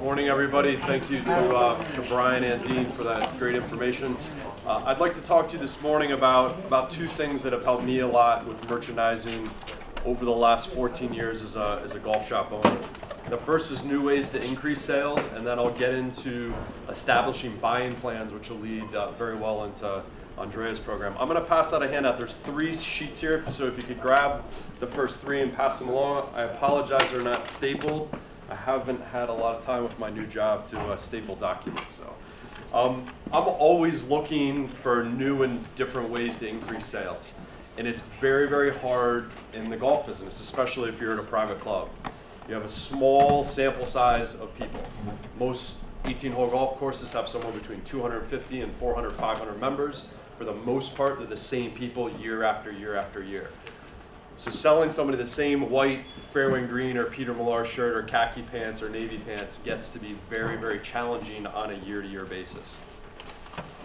Morning, everybody. Thank you to Brian and Dean for that great information. I'd like to talk to you this morning about two things that have helped me a lot with merchandising over the last 14 years as a golf shop owner. The first is new ways to increase sales, and then I'll get into establishing buying plans, which will lead very well into Andrea's program. I'm going to pass out a handout. There's 3 sheets here, so if you could grab the first 3 and pass them along. I apologize they're not stapled. I haven't had a lot of time with my new job to staple documents. So I'm always looking for new and different ways to increase sales. And it's very, very hard in the golf business, especially if you're at a private club. You have a small sample size of people. Most 18-hole golf courses have somewhere between 250 and 400, 500 members. For the most part, they're the same people year after year after year. So selling somebody the same white fairway and green or Peter Millar shirt or khaki pants or navy pants gets to be very, very challenging on a year-to-year basis.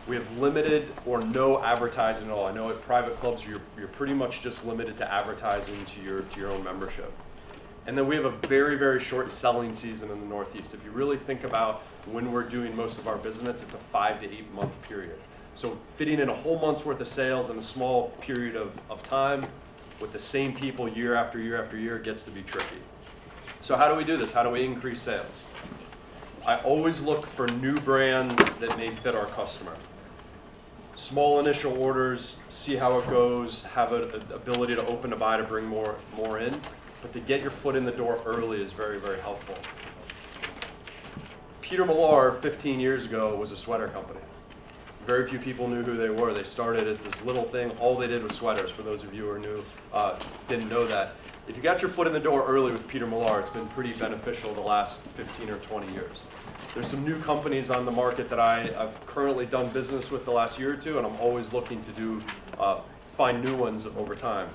We have limited or no advertising at all. I know at private clubs you're pretty much just limited to advertising to your own membership. And then we have a very, very short selling season in the Northeast. If you really think about when we're doing most of our business, it's a 5 to 8 month period. So fitting in a whole month's worth of sales in a small period of time with the same people year after year after year gets to be tricky. So how do we do this? How do we increase sales? I always look for new brands that may fit our customer. Small initial orders, see how it goes, have an ability to open to buy to bring more in, but to get your foot in the door early is very, very helpful. Peter Millar 15 years ago was a sweater company. Very few people knew who they were. They started at this little thing. All they did was sweaters, for those of you who didn't know that. If you got your foot in the door early with Peter Millar, it's been pretty beneficial the last 15 or 20 years. There's some new companies on the market that I've currently done business with the last year or two, and I'm always looking to find new ones over time.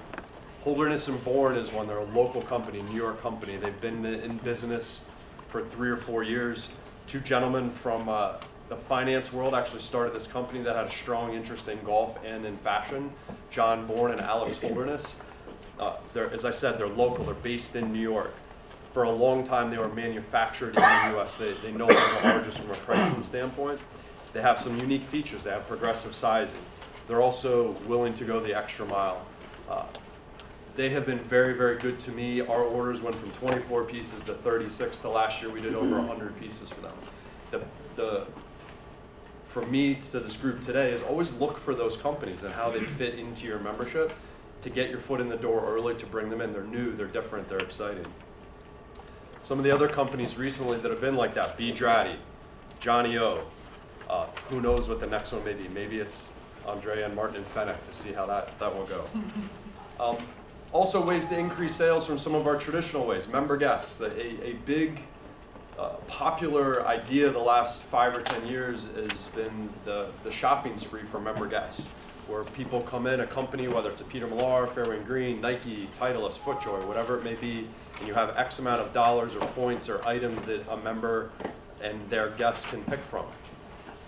Holderness and Bourne is one. They're a local company, New York company. They've been in business for 3 or 4 years. 2 gentlemen from the finance world actually started this company that had a strong interest in golf and in fashion. John Bourne and Alex Holderness. As I said, they're local. They're based in New York. For a long time, they were manufactured in the U.S. They know they're the largest from a pricing standpoint. They have some unique features. They have progressive sizing. They're also willing to go the extra mile. They have been very, very good to me. Our orders went from 24 pieces to 36. The last year we did over 100 pieces for them. For me to this group today is always look for those companies and how they fit into your membership to get your foot in the door early, to bring them in. They're new, they're different, they're exciting. Some of the other companies recently that have been like that, B. Draddy, Johnny O. Who knows what the next one may be. Maybe it's Andrea and Martin and Fennec to see how that will go. Also ways to increase sales from some of our traditional ways. Member guests, a big popular idea the last 5 or 10 years has been the shopping spree for member guests, where people come in a company, whether it's a Peter Millar, Fairway and Green, Nike, Titleist, FootJoy, whatever it may be, and you have X amount of dollars or points or items that a member and their guests can pick from.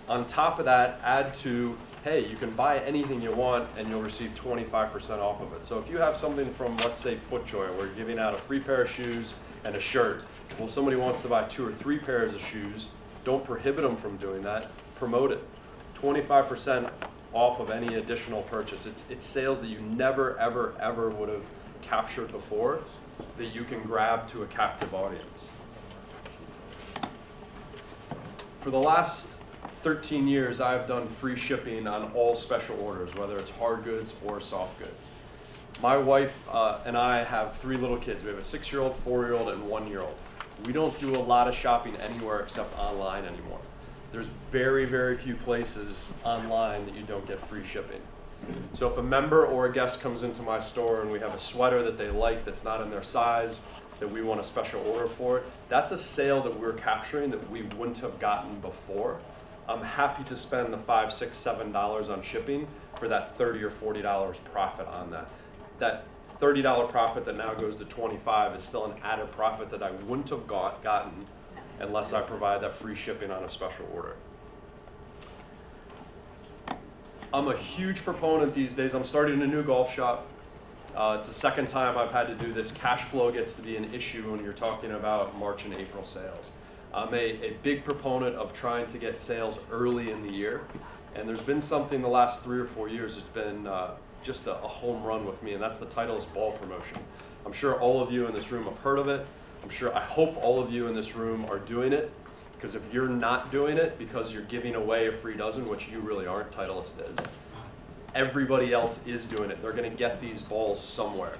On top of that, add to, hey, you can buy anything you want and you'll receive 25% off of it. So if you have something from, let's say, FootJoy, where you're giving out a free pair of shoes and a shirt, well, somebody wants to buy 2 or 3 pairs of shoes, don't prohibit them from doing that, promote it. 25% off of any additional purchase. It's sales that you never, ever, ever would have captured before that you can grab to a captive audience. For the last 13 years, I've done free shipping on all special orders, whether it's hard goods or soft goods. My wife and I have 3 little kids. We have a 6-year-old, 4-year-old, and 1-year-old. We don't do a lot of shopping anywhere except online anymore. There's very, very few places online that you don't get free shipping. So if a member or a guest comes into my store and we have a sweater that they like that's not in their size, that we want a special order for, that's a sale that we're capturing that we wouldn't have gotten before. I'm happy to spend the $5, $6, $7 on shipping for that $30 or $40 profit on that. That $30 profit that now goes to $25 is still an added profit that I wouldn't have gotten unless I provide that free shipping on a special order. I'm a huge proponent these days. I'm starting a new golf shop. It's the second time I've had to do this. Cash flow gets to be an issue when you're talking about March and April sales. I'm a big proponent of trying to get sales early in the year. And there's been something the last 3 or 4 years, it's been just a home run with me, and that's the Titleist ball promotion. I'm sure all of you in this room have heard of it. I hope all of you in this room are doing it, because if you're not doing it because you're giving away a free dozen, which you really aren't, Titleist is, everybody else is doing it. They're gonna get these balls somewhere.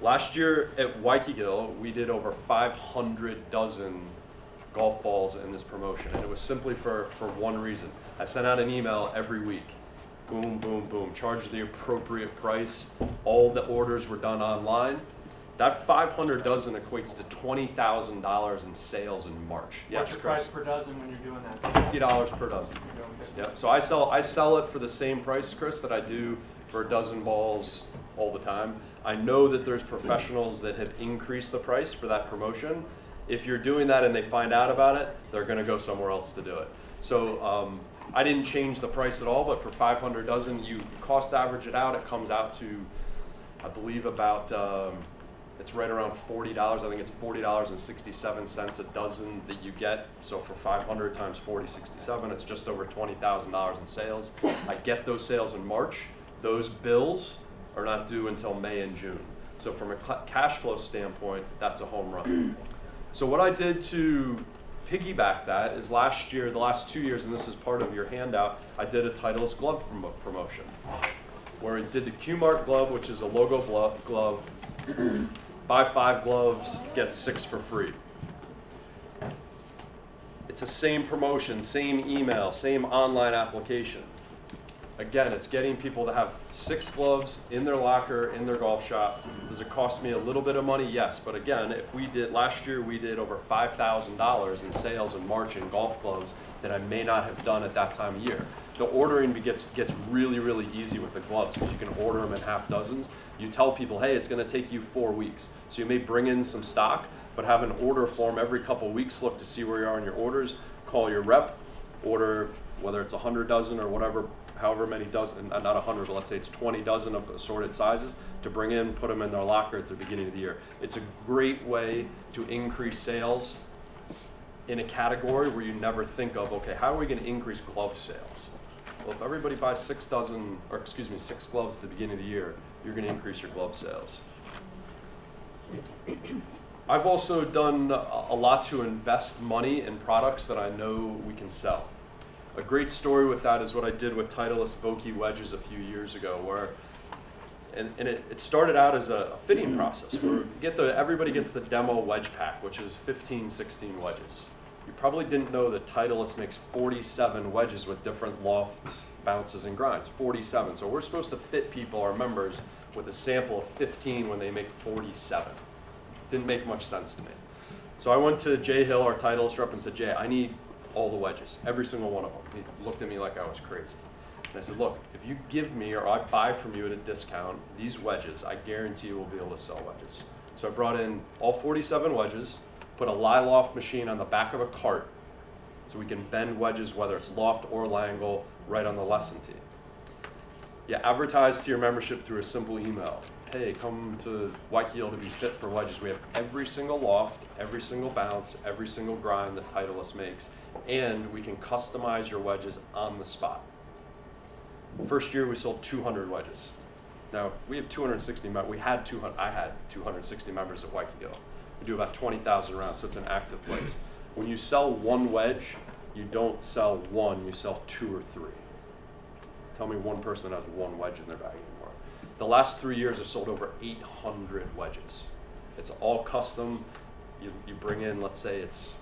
Last year at Waikiki, we did over 500 dozen golf balls in this promotion, and it was simply for one reason. I sent out an email every week. Boom, boom, boom. Charge the appropriate price. All the orders were done online. That 500 dozen equates to $20,000 in sales in March. What's Yes, your Chris? price per dozen when you're doing that? $50 per dozen. You're doing 50. Yeah. So I sell it for the same price, Chris, that I do for a dozen balls all the time. I know that there's professionals that have increased the price for that promotion. If you're doing that and they find out about it, they're going to go somewhere else to do it. So I didn't change the price at all, but for 500 dozen, you cost average it out, it comes out to, I believe, about, it's right around $40. I think it's $40.67 a dozen that you get. So for 500 times 40.67, it's just over $20,000 in sales. I get those sales in March. Those bills are not due until May and June. So from a cash flow standpoint, that's a home run. So what I did to piggyback that is last year, the last 2 years, and this is part of your handout, I did a Titleist glove promotion where I did the Q-Mark glove, which is a logo glove. Buy 5 gloves, get 6 for free. It's the same promotion, same email, same online application. Again, it's getting people to have 6 gloves in their locker, in their golf shop. Does it cost me a little bit of money? Yes, but again, if we did, last year we did over $5,000 in sales in March in golf gloves that I may not have done at that time of year. The ordering gets really, really easy with the gloves because you can order them in half dozens. You tell people, hey, it's gonna take you 4 weeks. So you may bring in some stock, but have an order form every couple weeks, look to see where you are in your orders, call your rep, order whether it's 100 dozen or whatever, however many dozen, not 100, but let's say it's 20 dozen of assorted sizes to bring in, put them in their locker at the beginning of the year. It's a great way to increase sales in a category where you never think of, okay, how are we gonna increase glove sales? Well, if everybody buys 6 gloves at the beginning of the year, you're gonna increase your glove sales. I've also done a lot to invest money in products that I know we can sell. A great story with that is what I did with Titleist Vokey wedges a few years ago, where, and it started out as a fitting process where everybody gets the demo wedge pack, which is 15, 16 wedges. You probably didn't know that Titleist makes 47 wedges with different lofts, bounces, and grinds, 47. So we're supposed to fit people, our members, with a sample of 15 when they make 47. Didn't make much sense to me. So I went to Jay Hill, our Titleist rep, and said, Jay, I need all the wedges, every single one of them. He looked at me like I was crazy. And I said, look, if you give me or I buy from you at a discount these wedges, I guarantee you we'll be able to sell wedges. So I brought in all 47 wedges, put a Liloft machine on the back of a cart so we can bend wedges, whether it's loft or Langle, right on the lesson tee. You advertise to your membership through a simple email. Hey, come to Waikiki to be fit for wedges. We have every single loft, every single bounce, every single grind that Titleist makes, and we can customize your wedges on the spot. First year we sold 200 wedges. Now we have 260 members. I had 260 members at Waikiki. We do about 20,000 rounds, so it's an active place. When you sell one wedge, you don't sell one, you sell 2 or 3. Tell me one person that has one wedge in their bag anymore. The last 3 years, I sold over 800 wedges. It's all custom. You bring in, let's say it's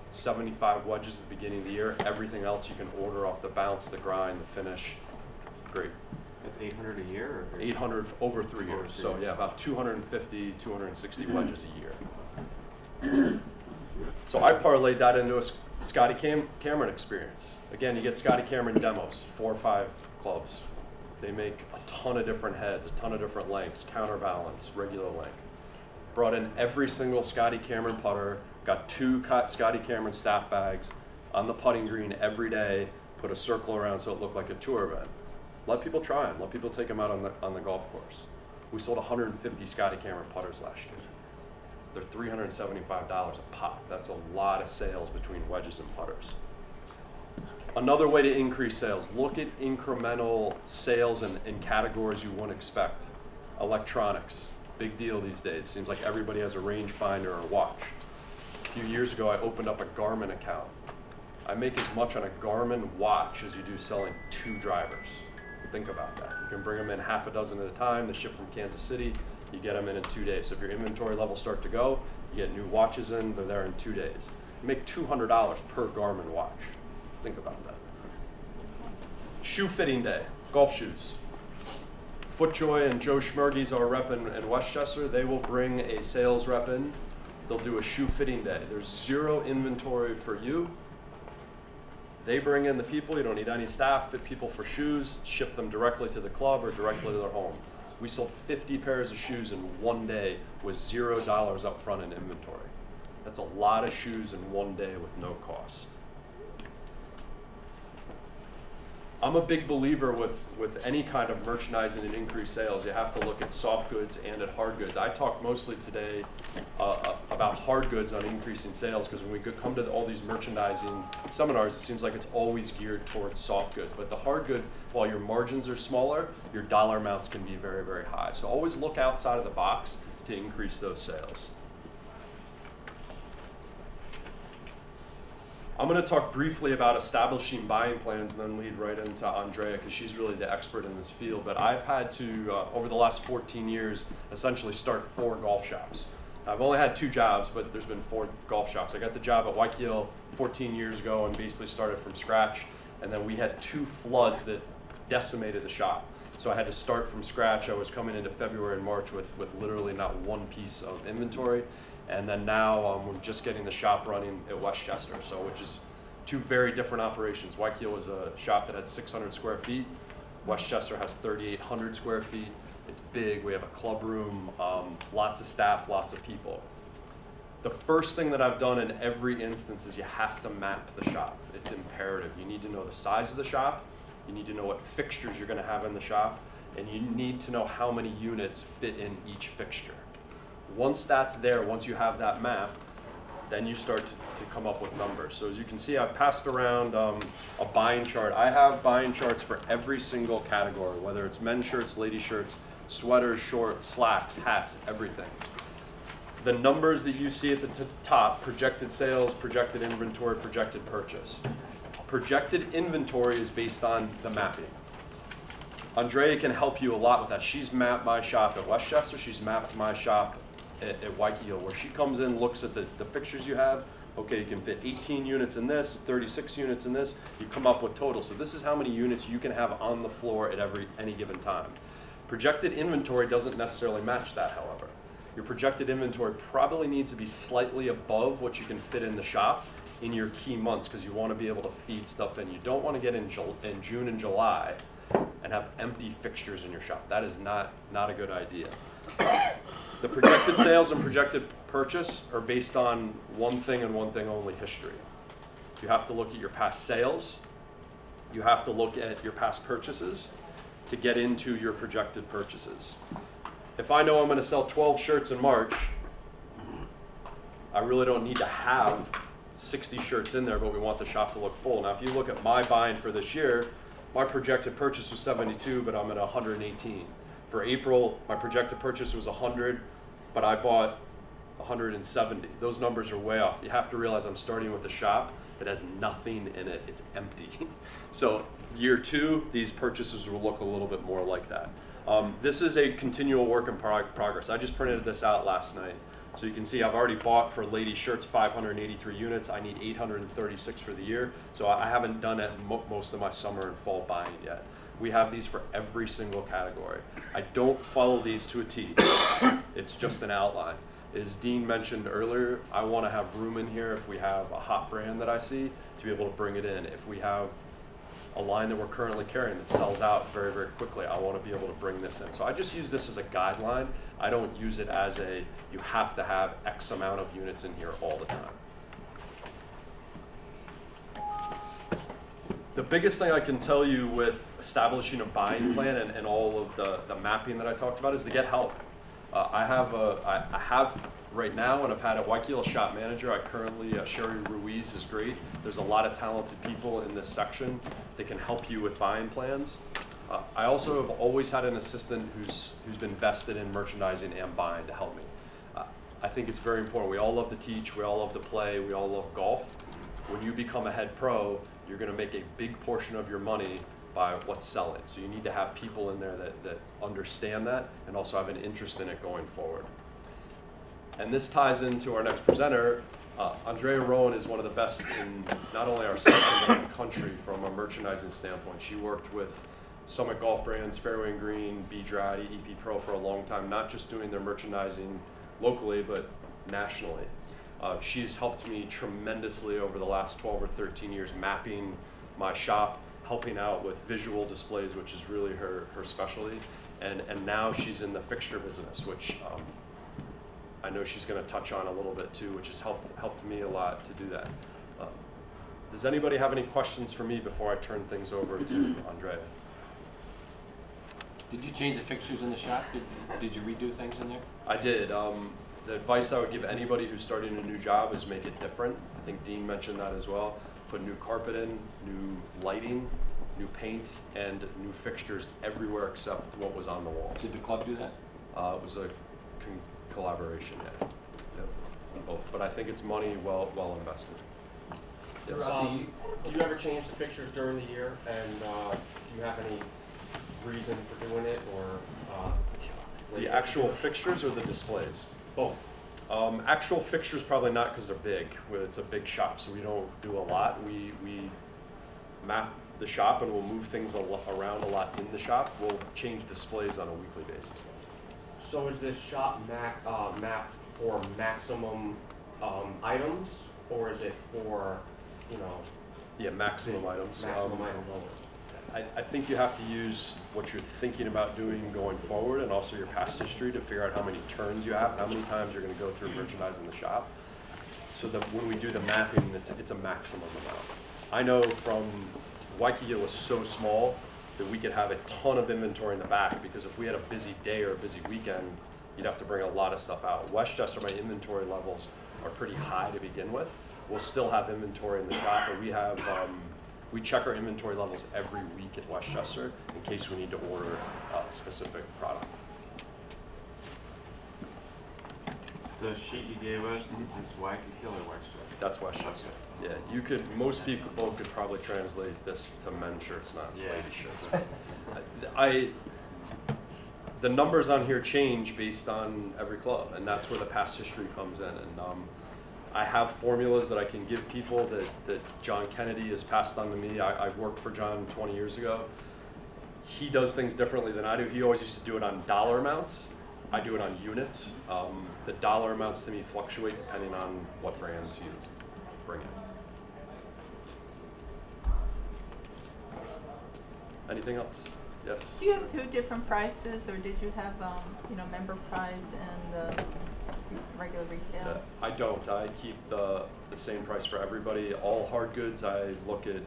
75 wedges at the beginning of the year. Everything else you can order off the bounce, the grind, the finish. Great. That's 800 a year? Or 800 over 3 years. So yeah, about 250, 260 wedges a year. So I parlayed that into a Scotty Cameron experience. Again, you get Scotty Cameron demos, 4 or 5 clubs. They make a ton of different heads, a ton of different lengths, counterbalance, regular length. Brought in every single Scotty Cameron putter, got 2 Scotty Cameron staff bags on the putting green every day, put a circle around so it looked like a tour event. Let people try them, let people take them out on the golf course. We sold 150 Scotty Cameron putters last year. They're $375 a pop. That's a lot of sales between wedges and putters. Another way to increase sales, look at incremental sales in categories you wouldn't expect. Electronics, big deal these days. Seems like everybody has a rangefinder or a watch. A few years ago, I opened up a Garmin account. I make as much on a Garmin watch as you do selling 2 drivers. Think about that. You can bring them in half a dozen at a time. They ship from Kansas City. You get them in 2 days. So if your inventory levels start to go, you get new watches in, they're there in 2 days. You make $200 per Garmin watch. Think about that. Shoe fitting day, golf shoes. FootJoy and Joe Schmerges, our rep in Westchester, they will bring a sales rep in. They'll do a shoe fitting day. There's 0 inventory for you. They bring in the people. You don't need any staff. Fit people for shoes, ship them directly to the club or directly to their home. We sold 50 pairs of shoes in 1 day with $0 up front in inventory. That's a lot of shoes in 1 day with no cost. I'm a big believer with any kind of merchandising and increased sales. You have to look at soft goods and at hard goods. I talked mostly today about hard goods on increasing sales, because when we come to all these merchandising seminars, it seems like it's always geared towards soft goods. But the hard goods, while your margins are smaller, your dollar amounts can be very, very high. So always look outside of the box to increase those sales. I'm going to talk briefly about establishing buying plans and then lead right into Andrea, because she's really the expert in this field. But I've had to, over the last 14 years, essentially start 4 golf shops. I've only had 2 jobs, but there's been 4 golf shops. I got the job at Waikeel 14 years ago and basically started from scratch. And then we had 2 floods that decimated the shop. So I had to start from scratch. I was coming into February and March with literally not 1 piece of inventory. And then now we're just getting the shop running at Westchester, so which is 2 very different operations. Waikeel was a shop that had 600 square feet. Westchester has 3,800 square feet. It's big. We have a club room, lots of staff, lots of people. The first thing that I've done in every instance is you have to map the shop. It's imperative. You need to know the size of the shop. You need to know what fixtures you're going to have in the shop. And you need to know how many units fit in each fixture. Once that's there, once you have that map, then you start to come up with numbers. So as you can see, I've passed around a buying chart. I have buying charts for every single category, whether it's men's shirts, ladies' shirts, sweaters, shorts, slacks, hats, everything. The numbers that you see at the top, projected sales, projected inventory, projected purchase. Projected inventory is based on the mapping. Andrea can help you a lot with that. She's mapped my shop at Westchester. She's mapped my shop at Waikeel, where she comes in, looks at the fixtures you have. Okay, you can fit 18 units in this, 36 units in this. You come up with total. So this is how many units you can have on the floor at any given time. Projected inventory doesn't necessarily match that, however. Your projected inventory probably needs to be slightly above what you can fit in the shop in your key months, because you want to be able to feed stuff in. You don't want to get in June and July and have empty fixtures in your shop. That is not a good idea. The projected sales and projected purchase are based on one thing and one thing only: history. You have to look at your past sales. You have to look at your past purchases to get into your projected purchases. If I know I'm going to sell 12 shirts in March, I really don't need to have 60 shirts in there, but we want the shop to look full. Now, if you look at my buying for this year, my projected purchase was 72, but I'm at 118. For April, my projected purchase was 100, but I bought 170. Those numbers are way off. You have to realize I'm starting with a shop that has nothing in it. It's empty. So year 2, these purchases will look a little bit more like that. This is a continual work in progress. I just printed this out last night. So you can see I've already bought for ladies' shirts 583 units. I need 836 for the year. So I haven't done it most of my summer and fall buying yet. We have these for every single category. I don't follow these to a T. It's just an outline. As Dean mentioned earlier, I want to have room in here if we have a hot brand that I see to be able to bring it in. If we have a line that we're currently carrying that sells out very, very quickly, I want to be able to bring this in. So I just use this as a guideline. I don't use it as you have to have X amount of units in here all the time. The biggest thing I can tell you with establishing a buying plan and all of the mapping that I talked about is to get help. I have right now, and I've had a Waikilo shop manager. I currently, Sherry Ruiz is great. There's a lot of talented people in this section that can help you with buying plans. I also have always had an assistant who's been vested in merchandising and buying to help me. I think it's very important. We all love to teach, we all love to play, we all love golf. When you become a head pro, you're gonna make a big portion of your money by what's selling. So you need to have people in there that understand that and also have an interest in it going forward. And this ties into our next presenter. Andrea Rowan is one of the best in not only our section, but in the country from a merchandising standpoint. She worked with Summit Golf Brands, Fairway and Green, B-Dry, EP Pro for a long time, not just doing their merchandising locally, but nationally. She's helped me tremendously over the last 12 or 13 years mapping my shop, helping out with visual displays, which is really her specialty. And now she's in the fixture business, which I know she's going to touch on a little bit too, which has helped me a lot to do that. Does anybody have any questions for me before I turn things over to Andrea? Did you change the fixtures in the shop? Did you redo things in there? I did. The advice I would give anybody who's starting a new job is make it different. I think Dean mentioned that as well. Put new carpet in, new lighting, new paint, and new fixtures everywhere except what was on the walls. Did the club do that? It was a collaboration, yeah. Yep. Both. But I think it's money well invested. Yes. Do you ever change the fixtures during the year, and do you have any reason for doing it, or the actual fixtures or the displays? both? Actual fixtures probably not, because they're big. It's a big shop, so we don't do a lot. We map the shop and we'll move things around a lot in the shop. We'll change displays on a weekly basis. So is this shop mapped for maximum items, or is it for, you know, Yeah, maximum items. maximum items only? I think you have to use what you're thinking about doing going forward, and also your past history to figure out how many turns you have, how many times you're going to go through merchandising the shop. So that when we do the mapping, it's a maximum amount. I know from Waikiki was so small that we could have a ton of inventory in the back, because if we had a busy day or a busy weekend, you'd have to bring a lot of stuff out. Westchester, my inventory levels are pretty high to begin with. We'll still have inventory in the shop, but we have we check our inventory levels every week at Westchester in case we need to order a specific product. The sheet you gave us is Waikiki or Westchester? That's Westchester. Yeah, you could. Most people could probably translate this to men's shirts, not lady shirts. The numbers on here change based on every club, and that's where the past history comes in. And I have formulas that I can give people that John Kennedy has passed on to me. I worked for John 20 years ago. He does things differently than I do. He always used to do it on dollar amounts. I do it on units. The dollar amounts to me fluctuate depending on what brands you bring in. Anything else? Yes? Do you have two different prices, or did you have, member price and regular retail? I don't. I keep the same price for everybody. All hard goods, I look at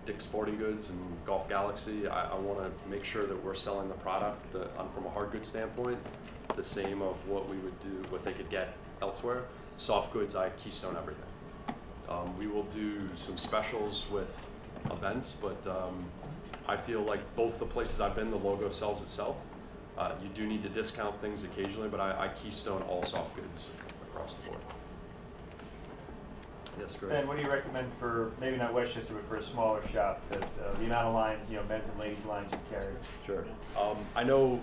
Dick's Sporting Goods and Golf Galaxy. I want to make sure that we're selling the product from a hard goods standpoint, the same of what we would do, what they could get elsewhere. Soft goods, I Keystone everything. We will do some specials with events, but I feel like both the places I've been, the logo sells itself. You do need to discount things occasionally, but I Keystone all soft goods across the board. Yes, great. Ben, what do you recommend for, maybe not Westchester, but for a smaller shop, that the amount of lines, men's and ladies lines you carry? Sure. I know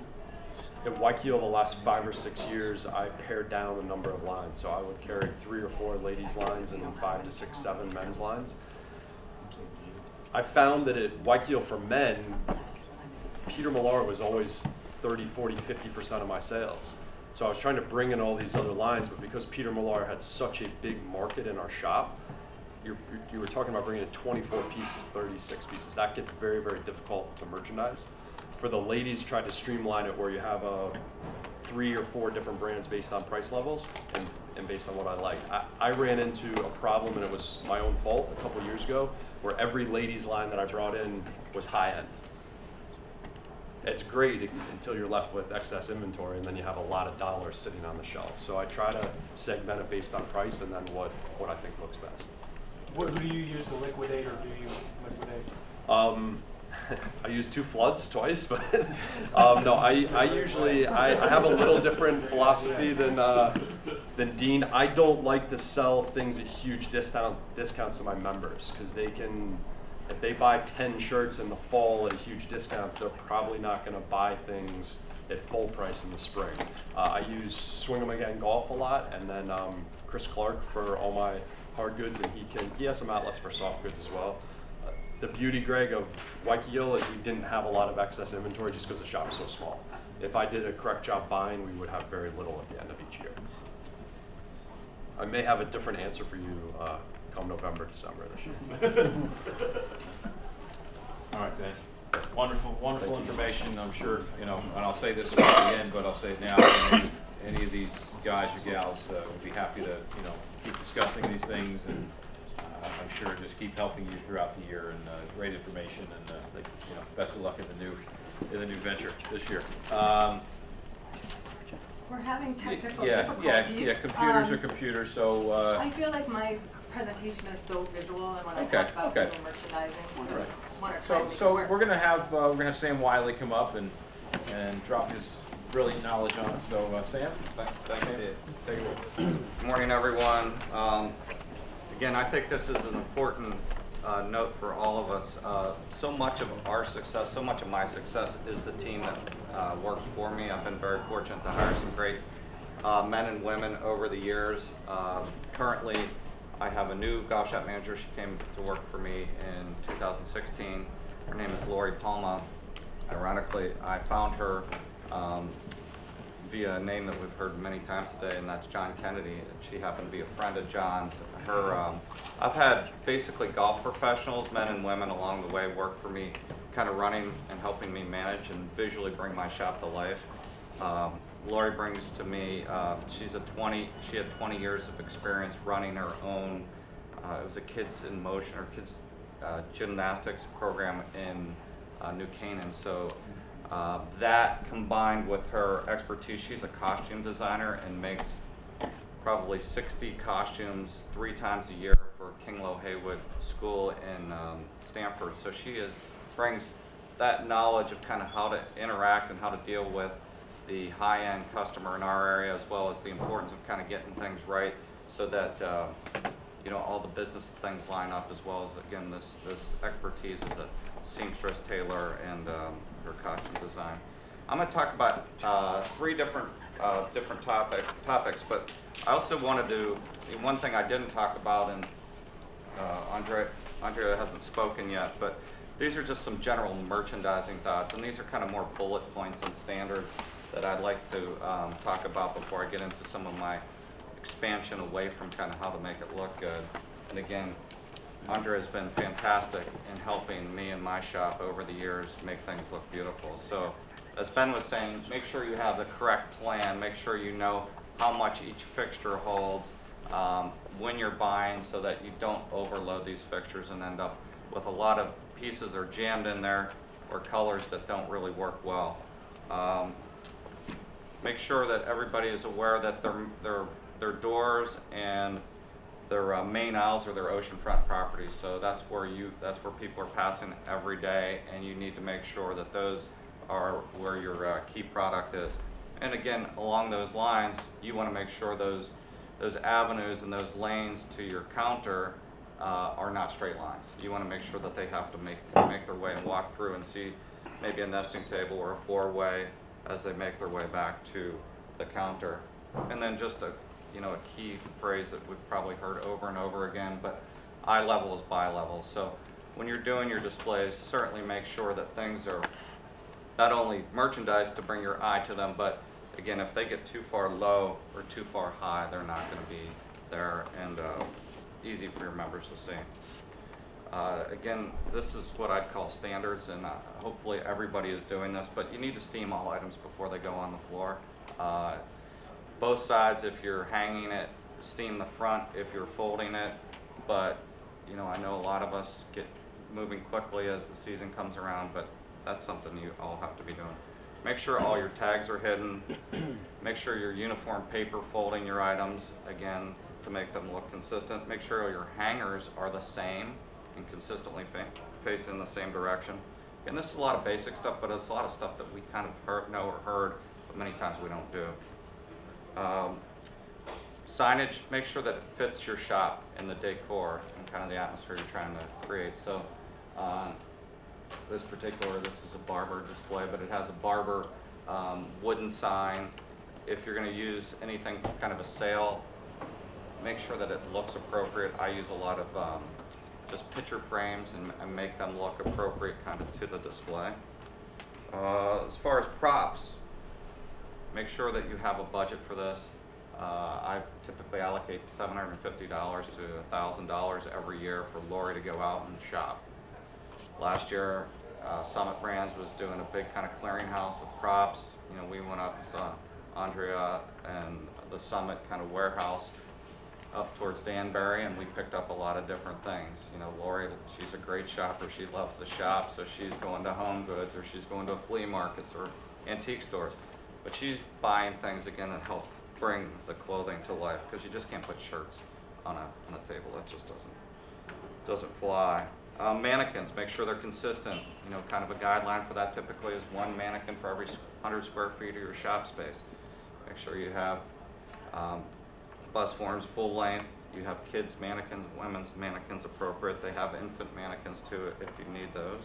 at Waikio the last 5 or 6 years, I pared down the number of lines. So I would carry 3 or 4 ladies lines and then 5 to 6, 7 men's lines. I found that at Waikio for men, Peter Millar was always 30, 40, 50% of my sales. So I was trying to bring in all these other lines, but because Peter Millar had such a big market in our shop, you were talking about bringing in 24 pieces, 36 pieces. That gets very, very difficult to merchandise. For the ladies, tried to streamline it where you have 3 or 4 different brands based on price levels and based on what I like. I ran into a problem, and it was my own fault a couple years ago, where every ladies line that I brought in was high end. It's great until you're left with excess inventory, and then you have a lot of dollars sitting on the shelf. So I try to segment it based on price and then what I think looks best. What do you use to liquidate, or do you liquidate? I use 2 floods twice, but no, I usually I have a little different philosophy than Dean. I don't like to sell things at huge discounts to my members, because they can, if they buy 10 shirts in the fall at a huge discount, they're probably not going to buy things at full price in the spring. I use Swing 'em Again Golf a lot, and then Chris Clark for all my hard goods, and he has some outlets for soft goods as well. The beauty, Greg, of Waikiki is we didn't have a lot of excess inventory just because the shop is so small. If I did a correct job buying, we would have very little at the end of each year. I may have a different answer for you come November, December this year. All right, Ben. Wonderful information. I'm sure, you know, and I'll say this at the end, but I'll say it now. Any of these guys or gals would be happy to, you know, keep discussing these things, and I'm sure just keep helping you throughout the year, and great information, and you know, best of luck in the new venture this year. We're having technical Yeah, difficulties. computers are computers, so. I feel like my presentation is so visual, and when I Okay, talk about okay. visual merchandising, Right. want to try to make it So work. we're gonna have Sam Wiley come up and drop his brilliant knowledge on us. So Sam, Thanks, Dave. take it away. Good morning, everyone. Again, I think this is an important note for all of us. So much of our success, so much of my success is the team that works for me. I've been very fortunate to hire some great men and women over the years. Currently, I have a new golf shop manager. She came to work for me in 2016. Her name is Lori Palma. Ironically, I found her via a name that we've heard many times today, and that's John Kennedy. She happened to be a friend of John's. I've had basically golf professionals, men and women along the way, work for me, kind of running and helping me manage and visually bring my shop to life. Lori brings to me, she had 20 years of experience running her own, it was a Kids in Motion, or kids gymnastics program in New Canaan. So that combined with her expertise, she's a costume designer and makes probably 60 costumes 3 times a year for King Low Haywood School in Stanford. So she brings that knowledge of kind of how to interact and how to deal with the high-end customer in our area, as well as the importance of kind of getting things right so that you know, all the business things line up, as well as, again, this expertise as a seamstress, tailor, and her costume design. I'm going to talk about 3 different topics, but I also wanted to, one thing I didn't talk about, and Andrea hasn't spoken yet, but these are just some general merchandising thoughts, and these are kind of more bullet points and standards that I'd like to talk about before I get into some of my expansion away from kind of how to make it look good. And again, Andrea has been fantastic in helping me and my shop over the years make things look beautiful. So as Ben was saying, make sure you have the correct plan, make sure you know how much each fixture holds when you're buying, so that you don't overload these fixtures and end up with a lot of pieces that are jammed in there or colors that don't really work well. Make sure that everybody is aware that their doors and their main aisles are their oceanfront properties. So that's where people are passing every day, and you need to make sure that those are where your key product is. And again, along those lines, you want to make sure those avenues and those lanes to your counter are not straight lines. You want to make sure that they have to make their way and walk through and see maybe a nesting table or a 4-way as they make their way back to the counter. And then just a key phrase that we've probably heard over and over again, but eye level is buy level. So when you're doing your displays, certainly make sure that things are not only merchandised to bring your eye to them, but again, if they get too far low or too far high, they're not going to be there and easy for your members to see. Again, this is what I'd call standards, and hopefully everybody is doing this, but you need to steam all items before they go on the floor. Both sides, if you're hanging it, steam the front if you're folding it, but I know a lot of us get moving quickly as the season comes around, but that's something you all have to be doing. Make sure all your tags are hidden. Make sure your uniform paper folding your items, again, to make them look consistent. Make sure your hangers are the same and consistently facing the same direction. And this is a lot of basic stuff, but it's a lot of stuff that we kind of know or heard, but many times we don't do. Signage, make sure that it fits your shop and the decor and kind of the atmosphere you're trying to create. So this is a barber display, but it has a barber wooden sign. If you're going to use anything for kind of a sale, make sure that it looks appropriate. I use a lot of just picture frames and make them look appropriate kind of to the display. As far as props, make sure that you have a budget for this. I typically allocate $750 to $1,000 every year for Lori to go out and shop. Last year, Summit Brands was doing a big kind of clearinghouse of props. You know, we went up and saw Andrea and the Summit kind of warehouse up towards Danbury, and we picked up a lot of different things. You know, Lori, she's a great shopper. She loves to shop, so she's going to Home Goods or she's going to flea markets or antique stores. But she's buying things, again, that help bring the clothing to life, because you just can't put shirts on a table. That just doesn't fly. Mannequins, make sure they're consistent. You know, kind of a guideline for that typically is one mannequin for every 100 square feet of your shop space. Make sure you have bust forms full length. You have kids mannequins, women's mannequins appropriate. They have infant mannequins too if you need those.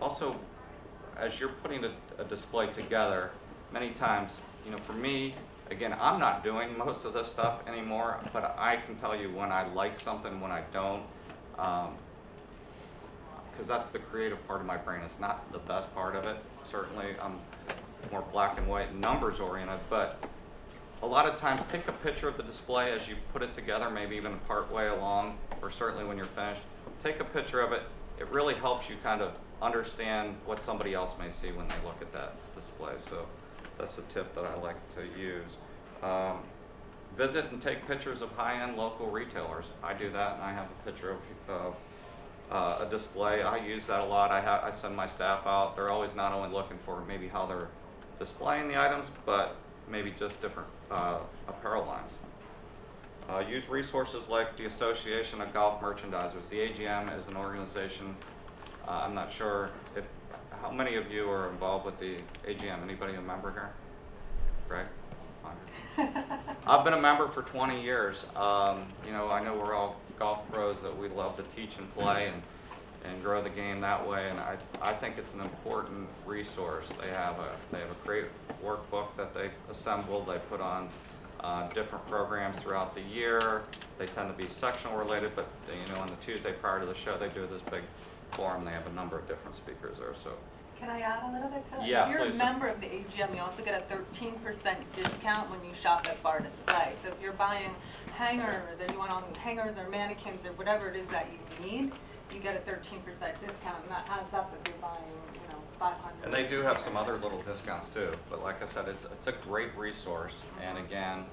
Also, as you're putting a display together, many times, you know, for me, again, I'm not doing most of this stuff anymore, but I can tell you when I like something, when I don't, because that's the creative part of my brain. It's not the best part of it. Certainly, I'm more black and white, numbers oriented, but a lot of times take a picture of the display as you put it together, maybe even part way along, or certainly when you're finished. Take a picture of it. It really helps you kind of understand what somebody else may see when they look at that display. So that's a tip that I like to use. Visit and take pictures of high-end local retailers. I do that, and I have a picture of a display. I use that a lot. I send my staff out. They're always not only looking for maybe how they're displaying the items, but maybe just different apparel lines. Use resources like the Association of Golf Merchandisers. The AGM is an organization. I'm not sure how many of you are involved with the AGM. Anybody a member here? Greg? I've been a member for 20 years. You know, I know we're all golf pros that we love to teach and play and grow the game that way, and I think it's an important resource. They have a great workbook that they assembled. They put on different programs throughout the year. They tend to be sectional related, but you know, on the Tuesday prior to the show, they do this big forum. They have a number of different speakers there. So. Can I add a little bit to that? Yeah, if you're please a do. member of the AGM, you also get a 13% discount when you shop at Bar Display. So if you're buying hangers, or you want on hangers or mannequins or whatever it is that you need, you get a 13% discount, and that adds up if you're buying, you know, 500. And they do have some other little discounts too. But like I said, it's a great resource. And again,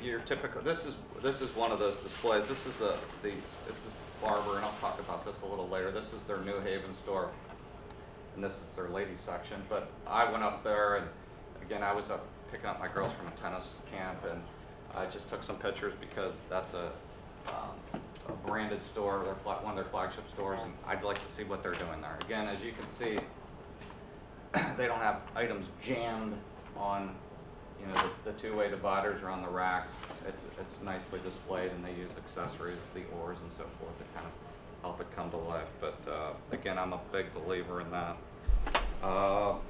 your typical. This is one of those displays. This is Barber, and I'll talk about this a little later. This is their New Haven store, and this is their ladies section. But I went up there, and again, I was up picking up my girls from a tennis camp, and I just took some pictures because that's a branded store, one of their flagship stores, and I'd like to see what they're doing there. Again, as you can see, they don't have items jammed on, you know, the two-way dividers or on the racks. It's nicely displayed, and they use accessories, the oars and so forth, to kind of help it come to life. But again, I'm a big believer in that.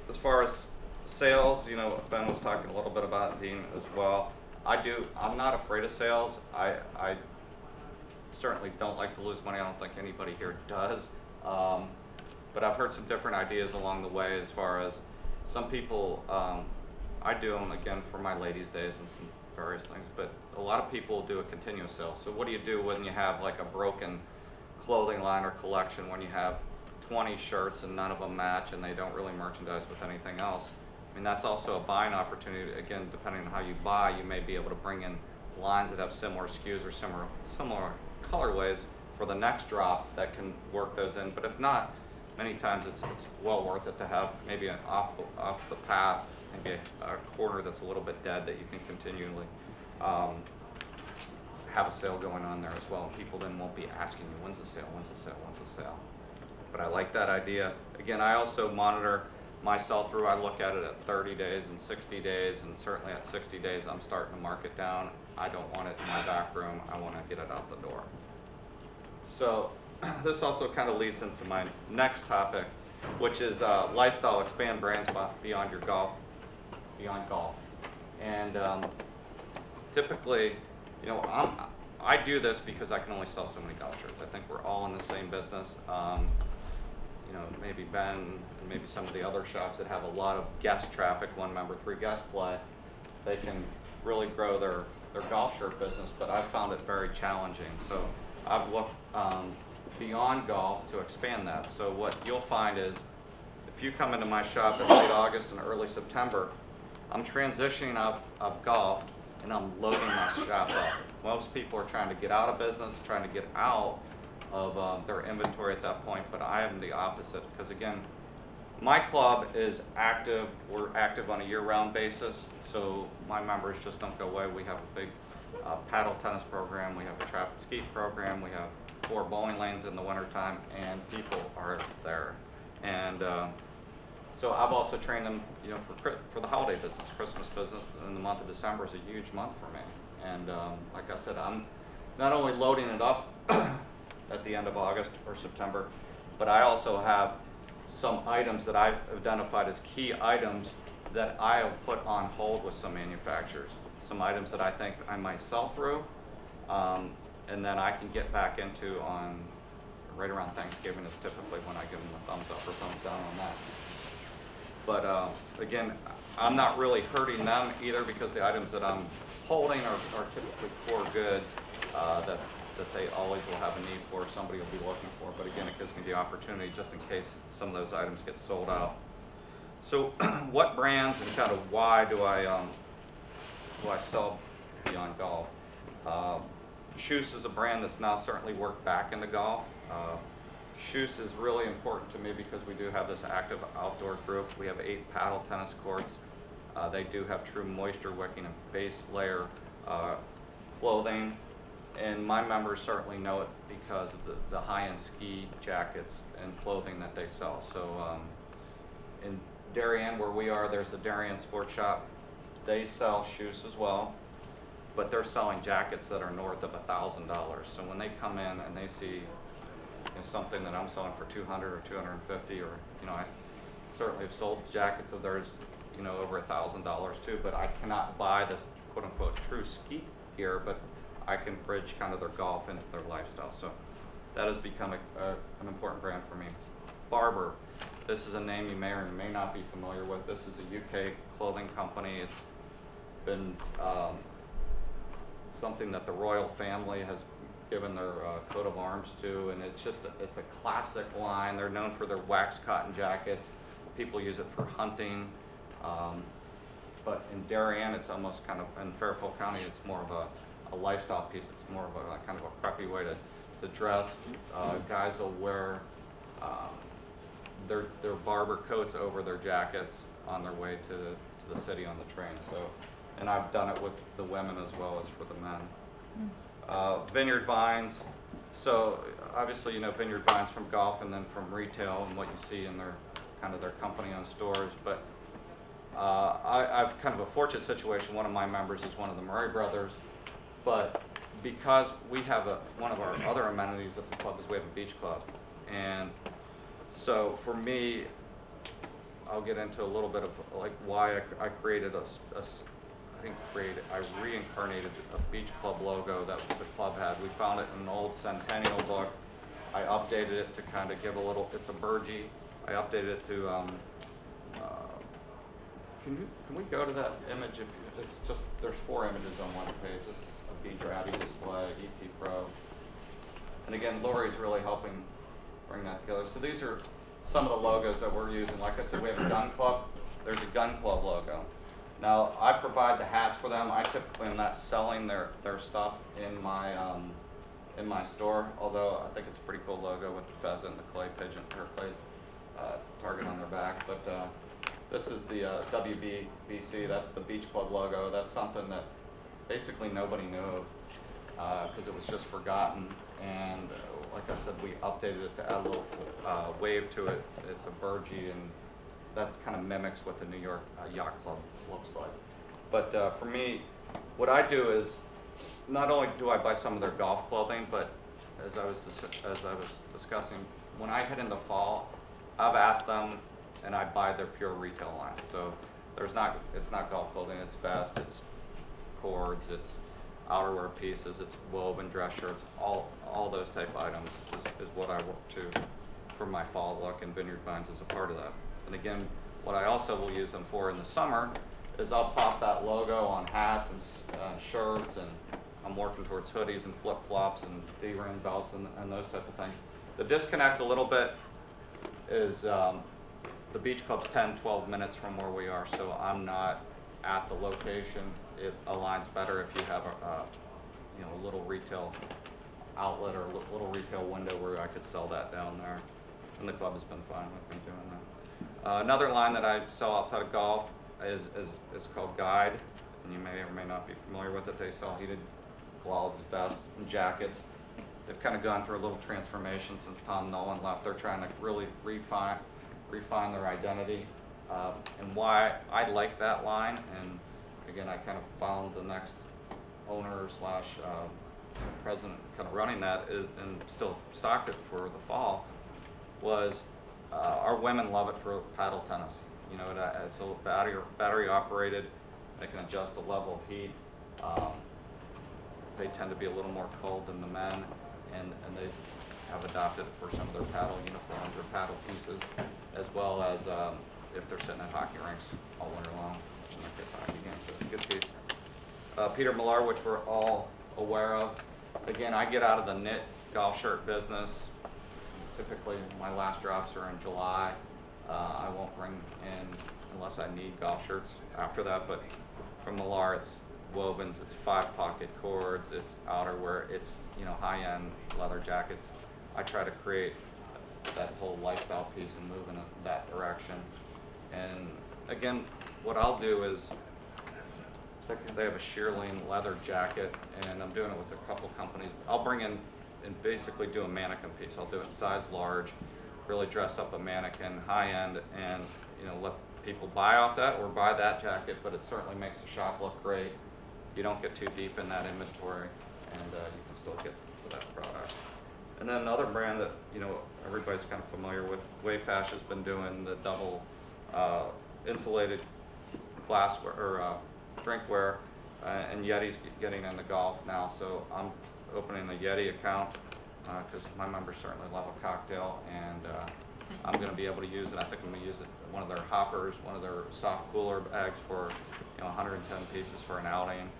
As far as sales, you know, Ben was talking a little bit about it, Dean as well. I'm not afraid of sales. I certainly don't like to lose money. I don't think anybody here does. But I've heard some different ideas along the way as far as some people, I do them again for my ladies' days and some various things, but a lot of people do a continuous sale. So what do you do when you have like a broken clothing line or collection, when you have 20 shirts and none of them match and they don't really merchandise with anything else? I mean, that's also a buying opportunity. Again, depending on how you buy, you may be able to bring in lines that have similar SKUs or similar colorways for the next drop that can work those in. But if not, many times it's well worth it to have maybe an off the path, maybe a corner that's a little bit dead that you can continually have a sale going on there as well. And people then won't be asking you, when's the sale, when's the sale, when's the sale. But I like that idea. Again, I also monitor my sell-through. I look at it at 30 days and 60 days, and certainly at 60 days I'm starting to mark it down. I don't want it in my back room. I want to get it out the door. So this also kind of leads into my next topic, which is lifestyle, expand brands beyond golf. And typically, you know, I do this because I can only sell so many golf shirts. I think we're all in the same business. You know, maybe Ben and maybe some of the other shops that have a lot of guest traffic, 1 member, 3 guest play, they can really grow their golf shirt business, but I've found it very challenging. So I've looked beyond golf to expand that. So what you'll find is if you come into my shop in late August and early September, I'm transitioning out of golf and I'm loading my shop up. Most people are trying to get out of business, trying to get out of their inventory at that point, but I am the opposite because, again, my club is active. We're active on a year-round basis, so my members just don't go away. We have a big paddle tennis program. We have a trap and skeet program. We have 4 bowling lanes in the wintertime, and people are there. And so I've also trained them, you know, for the holiday business, Christmas business, and the month of December is a huge month for me. And like I said, I'm not only loading it up at the end of August or September, but I also have some items that I've identified as key items that I have put on hold with some manufacturers. Some items that I think I might sell through, and then I can get back into on right around Thanksgiving is typically when I give them a thumbs up or thumbs down on that. But again, I'm not really hurting them either because the items that I'm holding are typically core goods that they always will have a need for, somebody will be looking for. But again, it gives me the opportunity just in case some of those items get sold out. So what brands and kind of why do I sell beyond golf? Shoes is a brand that's now certainly worked back into golf. Shoes is really important to me because we do have this active outdoor group. We have 8 paddle tennis courts. They do have true moisture wicking and base layer clothing. And my members certainly know it because of the high-end ski jackets and clothing that they sell. So in Darien, where we are, there's a Darien Sports Shop. They sell shoes as well, but they're selling jackets that are north of $1,000. So when they come in and they see something that I'm selling for $200 or $250, or I certainly have sold jackets of theirs, over $1,000 too. But I cannot buy this quote-unquote true ski gear, but I can bridge kind of their golf into their lifestyle. So that has become an important brand for me. Barbour. This is a name you may or may not be familiar with. This is a UK clothing company. It's been something that the royal family has given their coat of arms to, and it's a classic line. They're known for their wax cotton jackets. People use it for hunting. But in Darien, it's almost kind of, in Fairfield County, it's more of a lifestyle piece. It's more of a kind of a preppy way to dress. Guys will wear their Barbour coats over their jackets on their way to the city on the train. So, and I've done it with the women as well as for the men. Vineyard Vines. So obviously, Vineyard Vines from golf and then from retail and what you see in their company-owned stores. But I've kind of a fortunate situation. One of my members is one of the Murray brothers, but because we have one of our other amenities at the club is we have a beach club, and so for me, I'll get into a little bit of like why I created I reincarnated a beach club logo that the club had. We found it in an old Centennial book. I updated it to kind of give a little, it's a burgee. I updated it to, can we go to that image? It's just, there's 4 images on one page. This is a B-Dratty display, EP Pro. And again, Lori's really helping bring that together. So these are some of the logos that we're using. Like I said, we have a gun club. There's a gun club logo. Now, I provide the hats for them. I typically am not selling their stuff in my store, although I think it's a pretty cool logo with the pheasant, the clay pigeon, or clay target on their back. But this is the WBC. That's the Beach Club logo. That's something that basically nobody knew of because it was just forgotten. And like I said, we updated it to add a little wave to it. It's a burgee, and that kind of mimics what the New York Yacht Club looks like. But for me, what I do is not only do I buy some of their golf clothing, but as I was discussing, when I head into fall, I've asked them, and I buy their pure retail line. So it's not golf clothing. It's vest, it's cords, it's outerwear pieces, it's woven dress shirts, all those type of items is what I work to for my fall look, and Vineyard Vines is a part of that. And again, what I also will use them for in the summer is I'll pop that logo on hats and shirts, and I'm working towards hoodies and flip-flops and D-ring belts and those type of things. The disconnect a little bit is the Beach Club's 10-12 minutes from where we are, so I'm not at the location. It aligns better if you have a little retail outlet or a little retail window where I could sell that down there. And the club has been fine with me doing that. Another line that I sell outside of golf is called Guide, and you may or may not be familiar with it. They sell heated gloves, vests, and jackets. They've kind of gone through a little transformation since Tom Nolan left. They're trying to really refine their identity, and why I like that line. And again, I kind of found the next owner slash president kind of running that and still stocked it for the fall. Was our women love it for paddle tennis. You know, it's a battery operated. They can adjust the level of heat. They tend to be a little more cold than the men, and they have adopted it for some of their paddle uniforms or paddle pieces, as well as if they're sitting at hockey rinks all winter long, watching their kids' hockey games. So it's a good piece. Peter Millar, which we're all aware of. Again, I get out of the knit golf shirt business. Typically, my last drops are in July. I won't bring in unless I need golf shirts after that, but from Millar, it's wovens, it's 5-pocket cords, it's outerwear, it's high-end leather jackets. I try to create that whole lifestyle piece and move in that direction. And again, what I'll do is, they have a shearling leather jacket, and I'm doing it with a couple companies. I'll bring in and basically do a mannequin piece. I'll do it size large, really dress up a mannequin, high-end, and let people buy off that or buy that jacket, but it certainly makes the shop look great. You don't get too deep in that inventory, and you can still get to that product. And then another brand that everybody's kind of familiar with, Wayfash has been doing the double insulated glassware or drinkware, and Yeti's getting into golf now. So I'm opening a Yeti account because my members certainly love a cocktail, and I'm going to be able to use it. I think I'm going to use it one of their hoppers, one of their soft cooler bags for 110 pieces for an outing.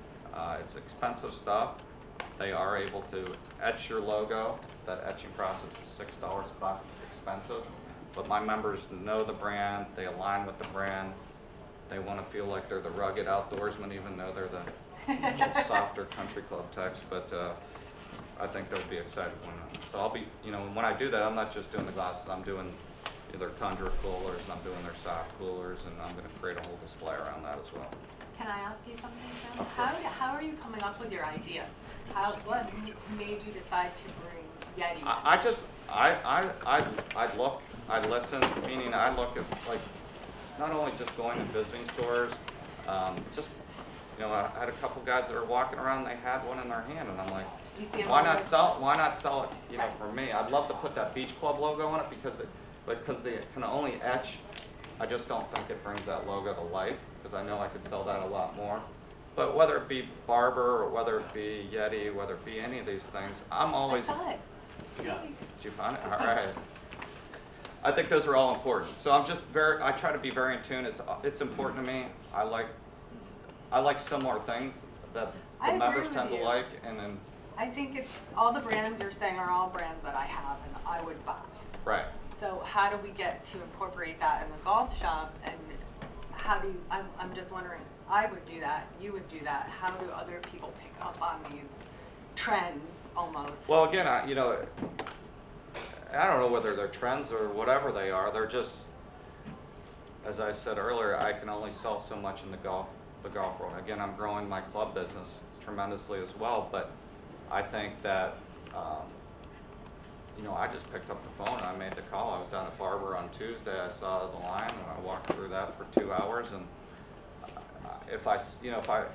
It's expensive stuff. They are able to etch your logo. That etching process is $6 a class. It's expensive, but my members know the brand. They align with the brand. They want to feel like they're the rugged outdoorsman, even though they're the softer country club types. But I think they'll be excited when. So I'll be, when I do that, I'm not just doing the glasses. I'm doing their Tundra coolers, and I'm doing their soft coolers, and I'm going to create a whole display around that as well. Can I ask you something, Sam? How are you coming up with your idea? What made you decide to bring Yeti? I listen, meaning I look at, like, not only just going and visiting stores, I had a couple guys that are walking around, they had one in their hand, and I'm like, why not sell it, for me? I'd love to put that Beach Club logo on it because they can only etch. I just don't think it brings that logo to life, because I know I could sell that a lot more. But whether it be Barber, or whether it be Yeti, whether it be any of these things, I'm always... I saw it. Yeah. Did you find it? All right. I think those are all important. So I try to be very in tune. It's important to me. I like similar things that the members tend to like, and then... I think all the brands you're saying are all brands that I have and I would buy. Right. So how do we get to incorporate that in the golf shop, and how do you, I'm just wondering, I would do that, you would do that, how do other people pick up on these trends almost? Well, again, I don't know whether they're trends or whatever they are. They're just, as I said earlier, I can only sell so much in the golf world. Again, I'm growing my club business tremendously as well, but I think that, you know, I just picked up the phone, I made the call. I was down at Barber on Tuesday, I saw the line, and I walked through that for 2 hours, and if I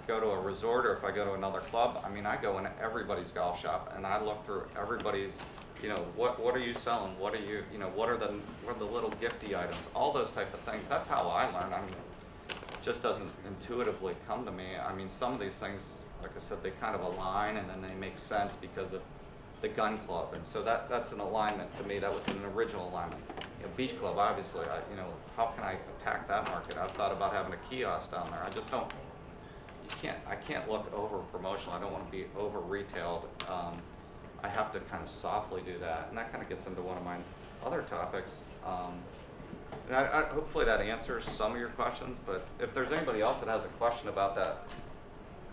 go to a resort or if I go to another club, I mean, I go into everybody's golf shop and I look through everybody's, you know, what are you selling? What are you, you know, what are the little gifty items? All those type of things. That's how I learn. I mean, it just doesn't intuitively come to me. I mean, some of these things, like I said, they kind of align and then they make sense because of the gun club, and so that's an alignment to me. That was an original alignment. You know, Beach Club, obviously, you know, how can I attack that market? I've thought about having a kiosk down there. I just don't. I can't look over promotional. I don't want to be over retailed. I have to kind of softly do that, and that kind of gets into one of my other topics. And hopefully that answers some of your questions. But if there's anybody else that has a question about that,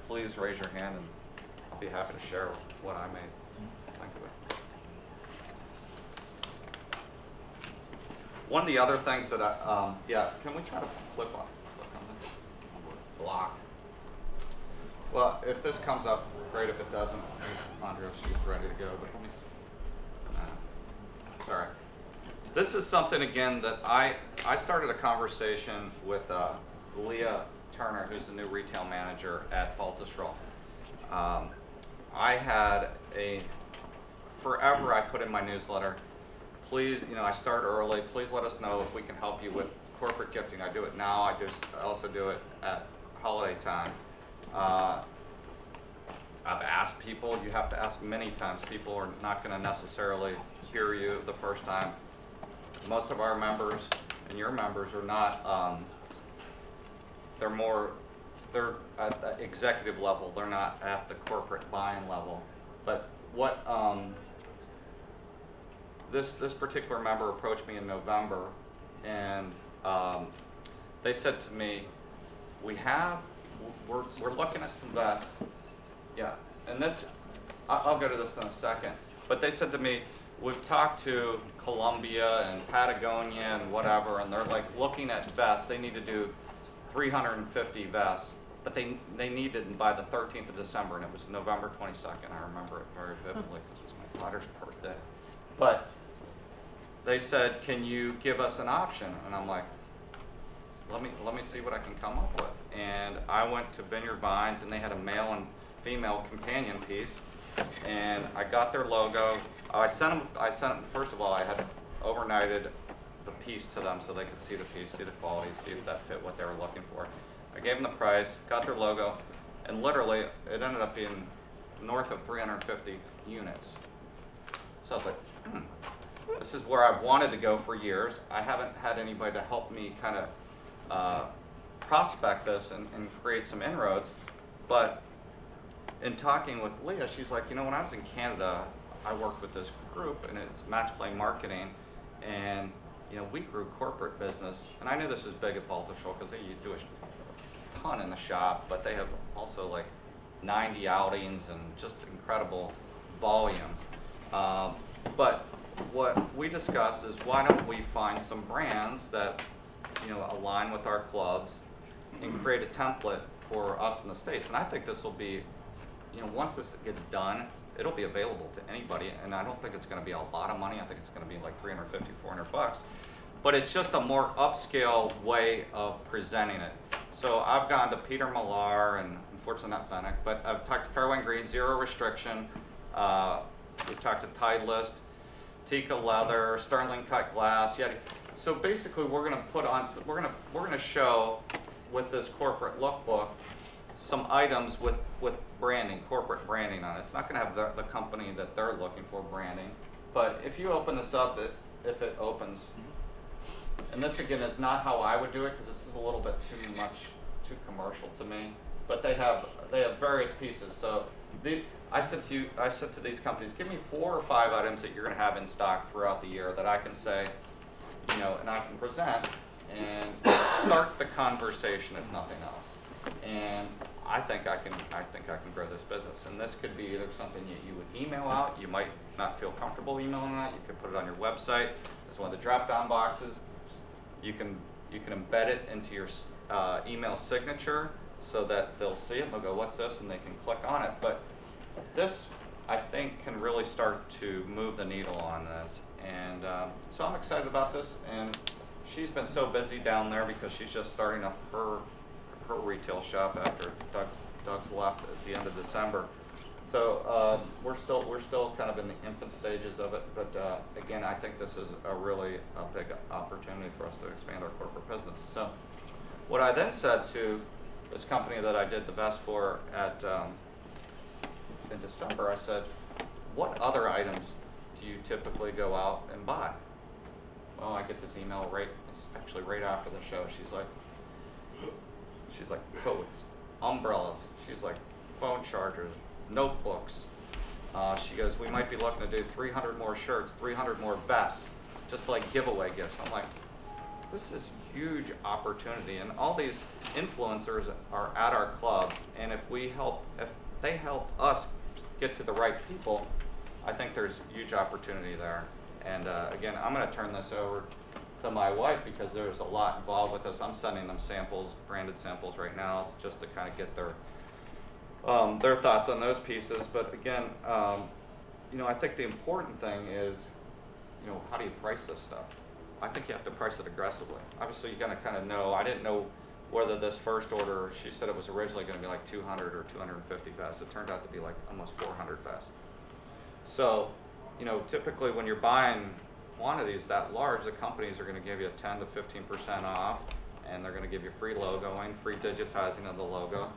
please raise your hand, and I'll be happy to share what I made. Think of it. One of the other things that yeah, can we try to click on this? Block. Well, if this comes up, great. If it doesn't, Andrea, she's ready to go. But let me see. It's all right. This is something, again, that I started a conversation with Leah Turner, who's the new retail manager at Baltusrol. I had forever I put in my newsletter, please, you know, I start early, please let us know if we can help you with corporate gifting. I do it now, I also do it at holiday time. I've asked people, you have to ask many times, people are not going to necessarily hear you the first time. Most of our members and your members are not, they're at the executive level, they're not at the corporate buying level. But what, this particular member approached me in November, and they said to me, we're looking at some vests, yeah, and this, I'll go to this in a second, but they said to me, we've talked to Columbia and Patagonia and whatever, and they're like looking at vests. They need to do 350 vests, but they needed by the 13th of December, and it was November 22nd. I remember it very vividly because it was my daughter's birthday. But they said, can you give us an option? And I'm like, let me see what I can come up with. And I went to Vineyard Vines, and they had a male and female companion piece. And I got their logo. I sent them, first of all, I had overnighted the piece to them so they could see the piece, see the quality, see if that fit what they were looking for. I gave them the price, got their logo, and literally it ended up being north of 350 units. So I was like, this is where I've wanted to go for years. I haven't had anybody to help me kind of prospect this and create some inroads, but in talking with Leah, she's like, you know, when I was in Canada, I worked with this group, and it's Match Play Marketing, and you know, we grew corporate business, and I knew this was big at Baltusrol because they do a ton in the shop, but they have also like 90 outings and just incredible volume. But what we discussed is, why don't we find some brands that, you know, align with our clubs and create a template for us in the States. And I think this will be, you know, once this gets done, it'll be available to anybody, and I don't think it's going to be a lot of money. I think it's going to be like 350, 400 bucks. But it's just a more upscale way of presenting it. So I've gone to Peter Millar, and unfortunately not Fennec, but I've talked to Fairway Green, Zero Restriction. We've talked to Titleist, Tika Leather, Sterling Cut Glass, Yeti. So basically, we're going to put on, we're going to show with this corporate lookbook some items with branding, corporate branding on it. It's not going to have the company that they're looking for branding. But if you open this up, if it opens, and this again is not how I would do it because this is a little bit too commercial to me. But they have various pieces. So I said to these companies, give me 4 or 5 items that you're going to have in stock throughout the year that I can say, you know, and I can present and start the conversation if nothing else. and I think I can grow this business. And this could be either something you would email out. You might not feel comfortable emailing that. You could put it on your website. It's one of the drop-down boxes. You can embed it into your email signature so that they'll see it and they'll go, what's this? And they can click on it. But this, I think, can really start to move the needle on this. And so I'm excited about this. And she's been so busy down there because she's just starting up her retail shop after Doug's left at the end of December. So we're still kind of in the infant stages of it, but again, I think this is a really big opportunity for us to expand our corporate business. So what I then said to this company that I did the vest for in December, I said, what other items do you typically go out and buy? Well, I get this email right after the show. She's like coats, umbrellas. She's like phone chargers, notebooks. She goes, we might be looking to do 300 more shirts, 300 more vests, just like giveaway gifts. I'm like, this is a huge opportunity, and all these influencers are at our clubs, and if they help us get to the right people, I think there's huge opportunity there. And again, I'm going to turn this over to my wife because there's a lot involved with this. I'm sending them samples, branded samples right now, just to kind of get their thoughts on those pieces. But again, I think the important thing is, how do you price this stuff? I think you have to price it aggressively. Obviously, you're going to kind of know. I didn't know whether this first order, she said it was originally going to be like 200 or 250 vests. It turned out to be like almost 400 vests. So, typically when you're buying quantities that large, the companies are going to give you 10 to 15% off, and they're going to give you free logoing, free digitizing of the logo.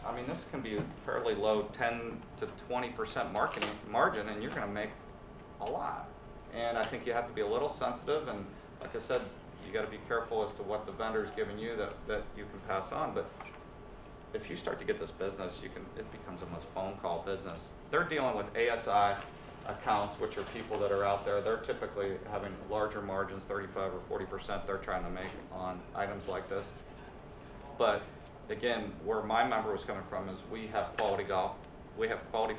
I mean, this can be fairly low, 10 to 20% margin, and you're going to make a lot. And I think you have to be a little sensitive, and like I said, you got to be careful as to what the vendor is giving you that you can pass on. But if you start to get this business, it becomes almost phone call business. They're dealing with ASI accounts, which are people that are out there. They're typically having larger margins, 35 or 40% they're trying to make on items like this. But again, where my member was coming from is we have quality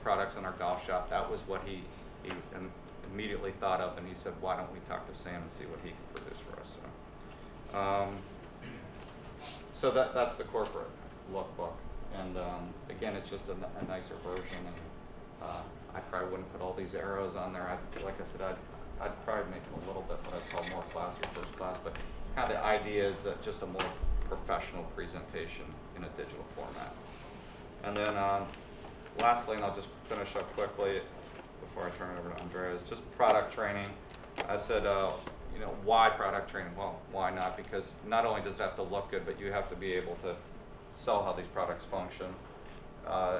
products in our golf shop. That was what he immediately thought of, and he said, why don't we talk to Sam and see what he can produce for us. So that's the corporate lookbook, and again, it's just a nicer version. And I probably wouldn't put all these arrows on there. Like I said, I'd probably make them a little bit what I'd call more classy or first class, but kind of the idea is that just a more professional presentation in a digital format. And then lastly, and I'll just finish up quickly before I turn it over to Andrea, is just product training. I said, why product training? Well, why not? Because not only does it have to look good, but you have to be able to sell how these products function.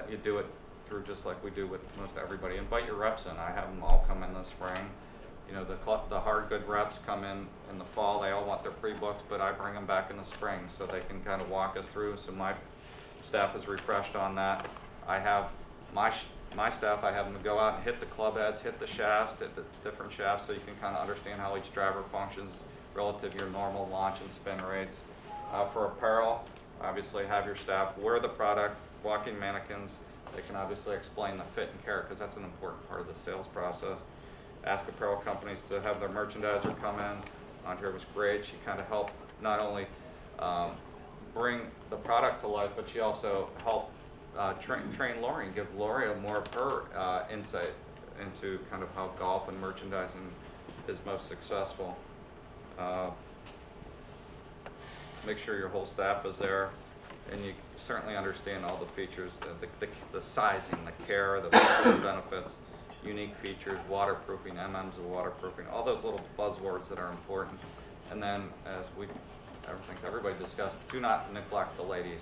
You do it through just like we do with most everybody. Invite your reps in. I have them all come in this spring. The hard good reps come in the fall. They all want their pre-books, but I bring them back in the spring so they can kind of walk us through. So my staff is refreshed on that. I have my staff, I have them go out and hit the club heads, hit the shafts, hit the different shafts, so you can kind of understand how each driver functions relative to your normal launch and spin rates. For apparel, obviously have your staff wear the product, walking mannequins. They can obviously explain the fit and care, because that's an important part of the sales process. Ask apparel companies to have their merchandiser come in. Andrea was great. She kind of helped not only bring the product to life, but she also helped train Lori and give Lori more of her insight into kind of how golf and merchandising is most successful. Make sure your whole staff is there, and you certainly understand all the features, the sizing, the care, the benefits, unique features, waterproofing, MMs of waterproofing, all those little buzzwords that are important. And then, as I think everybody discussed, do not neglect the ladies.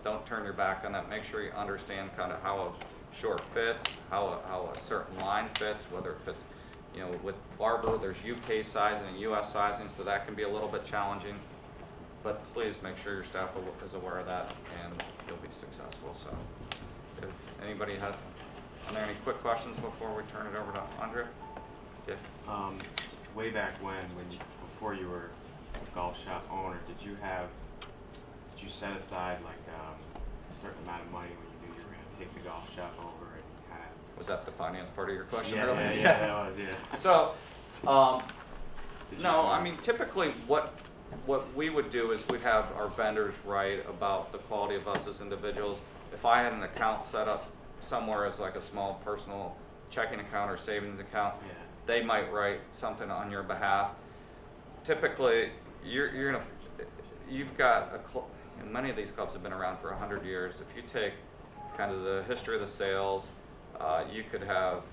Don't turn your back on that. Make sure you understand kind of how a short fits, how a certain line fits, whether it fits, with Barber, there's UK sizing and US sizing, so that can be a little bit challenging. But please make sure your staff is aware of that, and you'll be successful. So if anybody are there any quick questions before we turn it over to Andrea? Okay. Way back before you were a golf shop owner, did you set aside like a certain amount of money when you knew you were going to take the golf shop over and kind of? Was that the finance part of your question? Yeah, really? yeah, that was, yeah. So, Did no, you- I mean, typically what we would do is we'd have our vendors write about the quality of us as individuals. If I had an account set up somewhere as like a small personal checking account or savings account, Yeah. they might write something on your behalf. Typically, you've got and many of these clubs have been around for 100 years. If you take kind of the history of the sales, you could have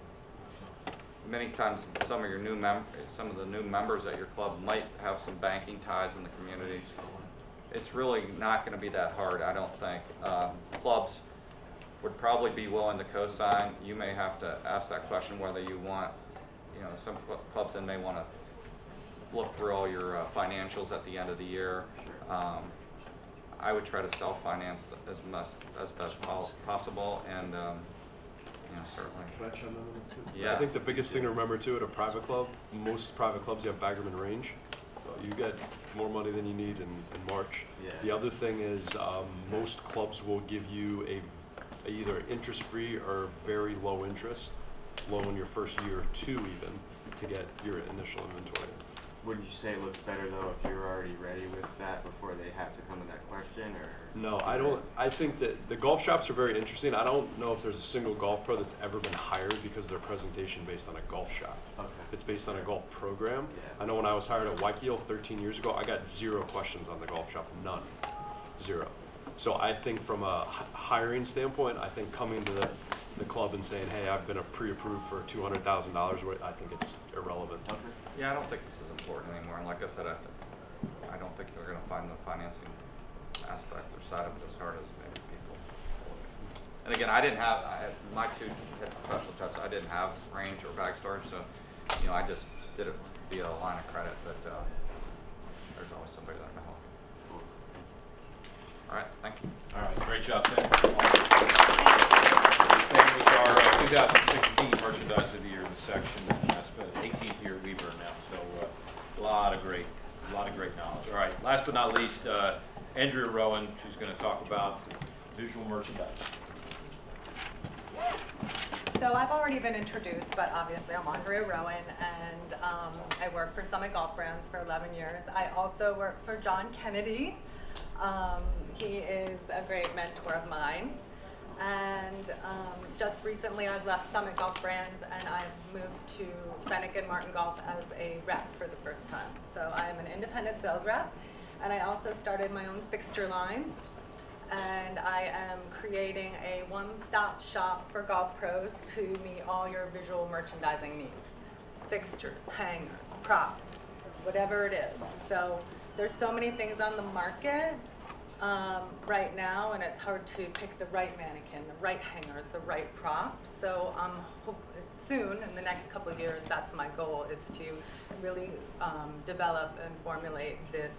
many times some of the new members at your club might have some banking ties in the community. It's really not going to be that hard, I don't think. Clubs would probably be willing to co-sign. You may have to ask that question whether you want, some clubs then may want to look through all your financials at the end of the year. I would try to self-finance as best possible, and certainly. Can I chime in on that too? Yeah. I think the biggest thing to remember too at a private club, most private clubs you have Baggerman range. So you get more money than you need in March. Yeah. The other thing is most clubs will give you either interest-free or very low interest loan your first year or two even to get your initial inventory. Would you say it looks better though if you're already ready with that before they have to come to that question, or? No, I don't. I think that the golf shops are very interesting. I don't know if there's a single golf pro that's ever been hired because of their presentation based on a golf shop. Okay. It's based on a golf program. Yeah. I know when I was hired at Waikio 13 years ago, I got 0 questions on the golf shop, none, 0. So I think from a hiring standpoint, I think coming to the club and saying, hey, I've been pre-approved for $200,000, I think it's irrelevant. Okay. Yeah, I don't think this is important anymore. And like I said, I don't think you're going to find the financing aspect or side of it as hard as maybe people. And again, my 2 head professional jobs, I didn't have range or bag storage, so I just did it via a line of credit. But there's always somebody that can help. All right, thank you. All right, great job, Tim. That was our 2016 Merchandise of the Year, the section. That's been 18th year Weaver now, so a lot of great knowledge. All right, last but not least, Andrea Rowan, who's going to talk about visual merchandising. So I've already been introduced, but obviously I'm Andrea Rowan, and I work for Summit Golf Brands for 11 years. I also work for John Kennedy. He is a great mentor of mine. And just recently I've left Summit Golf Brands and I've moved to Fenwick & Martin Golf as a rep for the first time. So I am an independent sales rep, and I also started my own fixture line. And I am creating a one-stop shop for golf pros to meet all your visual merchandising needs. Fixtures, hangers, props, whatever it is. So there's so many things on the market right now, and it's hard to pick the right mannequin, the right hangers, the right props. So soon, in the next couple of years, that's my goal, is to really develop and formulate this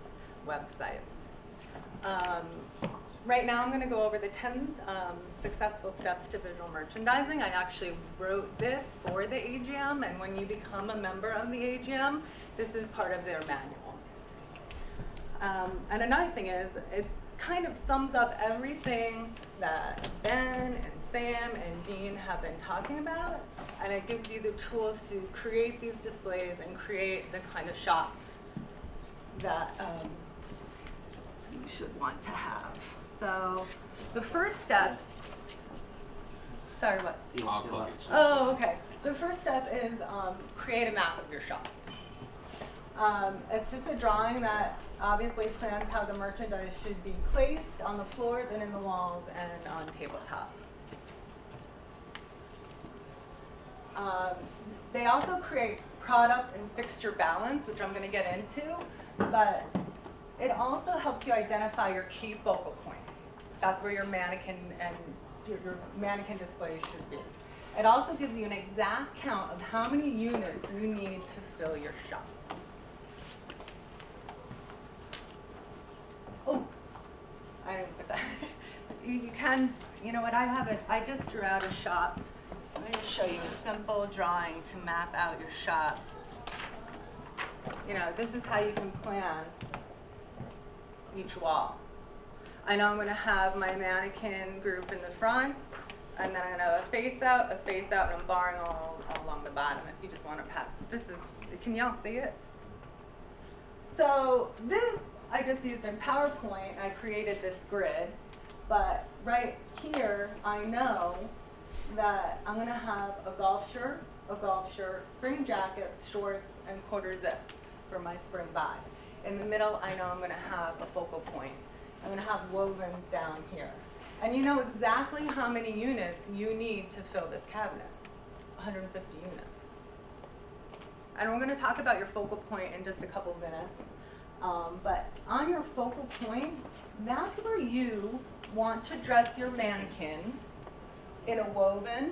website. Right now I'm going to go over the 10 successful steps to visual merchandising. I actually wrote this for the AGM, and when you become a member of the AGM, this is part of their manual. And another thing is, it kind of sums up everything that Ben and Sam and Dean have been talking about, and it gives you the tools to create these displays and create the kind of shop that you should want to have. So the first step, sorry, what? Oh, okay. The first step is create a map of your shop. It's just a drawing that obviously plans how the merchandise should be placed on the floors and in the walls and on tabletop. They also create product and fixture balance, which I'm going to get into, but it also helps you identify your key focal point. That's where your mannequin and your mannequin display should be. It also gives you an exact count of how many units you need to fill your shop. Oh, I didn't put that. You can, you know what, I just drew out a shop. I'm going to show you a simple drawing to map out your shop. You know, this is how you can plan each wall. I know I'm gonna have my mannequin group in the front, and then I'm gonna have a face out, and I'm barring all along the bottom if you just wanna pass. This is, can y'all see it? So this, I just used in PowerPoint, I created this grid, but right here, I know that I'm gonna have a golf shirt, spring jacket, shorts, and quarter zip for my spring buy. In the middle, I know I'm gonna have a focal point. I'm gonna have wovens down here. And you know exactly how many units you need to fill this cabinet, 150 units. And we're gonna talk about your focal point in just a couple of minutes. But on your focal point, that's where you want to dress your mannequin in a woven,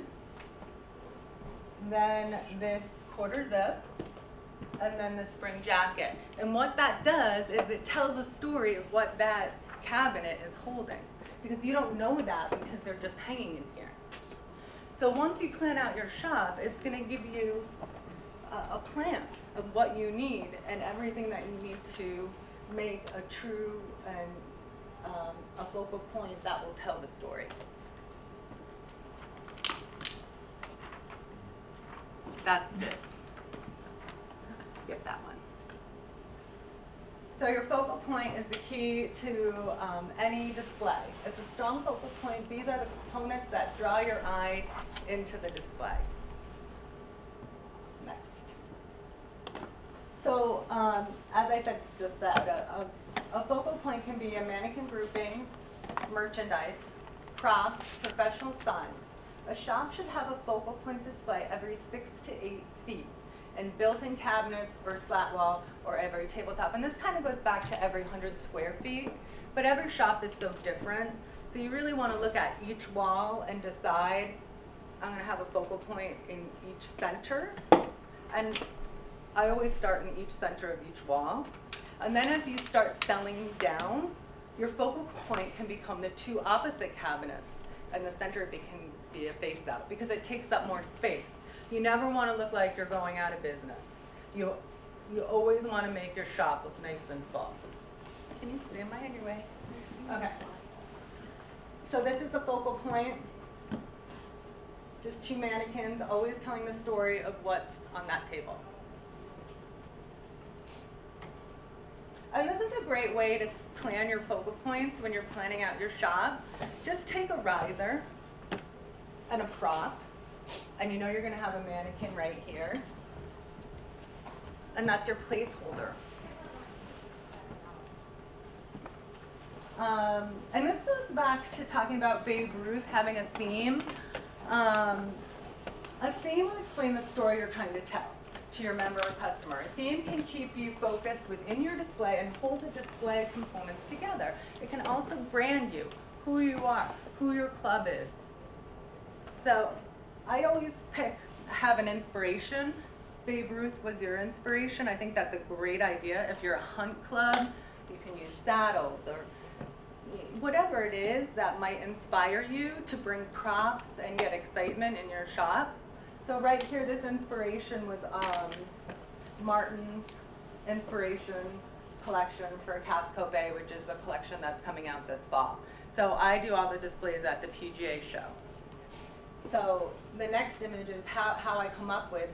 then this quarter zip, and then the spring jacket. And what that does is it tells a story of what that cabinet is holding. Because you don't know that because they're just hanging in here. So once you plan out your shop, it's gonna give you a plan of what you need and everything that you need to make a true and a focal point that will tell the story. That's it. Skip that one. So your focal point is the key to any display. It's a strong focal point. These are the components that draw your eye into the display. Next. So as I said just that, a focal point can be a mannequin grouping, merchandise, props, professional signs. A shop should have a focal point display every 6 to 8 feet, and built-in cabinets or slat wall or every tabletop. And this kind of goes back to every 100 square feet, but every shop is so different. So you really want to look at each wall and decide, I'm going to have a focal point in each center. And I always start in each center of each wall. And then as you start selling down, your focal point can become the two opposite cabinets, and the center can be a face out because it takes up more space. You never want to look like you're going out of business. You always want to make your shop look nice and full. Can you see? Am I in your way? Okay. So this is the focal point. Just two mannequins, always telling the story of what's on that table. And this is a great way to plan your focal points when you're planning out your shop. Just take a riser and a prop, and you know you're going to have a mannequin right here, and that's your placeholder. And this goes back to talking about Babe Ruth having a theme. A theme will explain the story you're trying to tell to your member or customer. A theme can keep you focused within your display and hold the display components together. It can also brand you, who you are, who your club is. So I always have an inspiration. Babe Ruth was your inspiration. I think that's a great idea. If you're a hunt club, you can use saddles or whatever it is that might inspire you to bring props and get excitement in your shop. So right here, this inspiration was Martin's inspiration collection for Casco Bay, which is the collection that's coming out this fall. So I do all the displays at the PGA show. So the next image is how I come up with,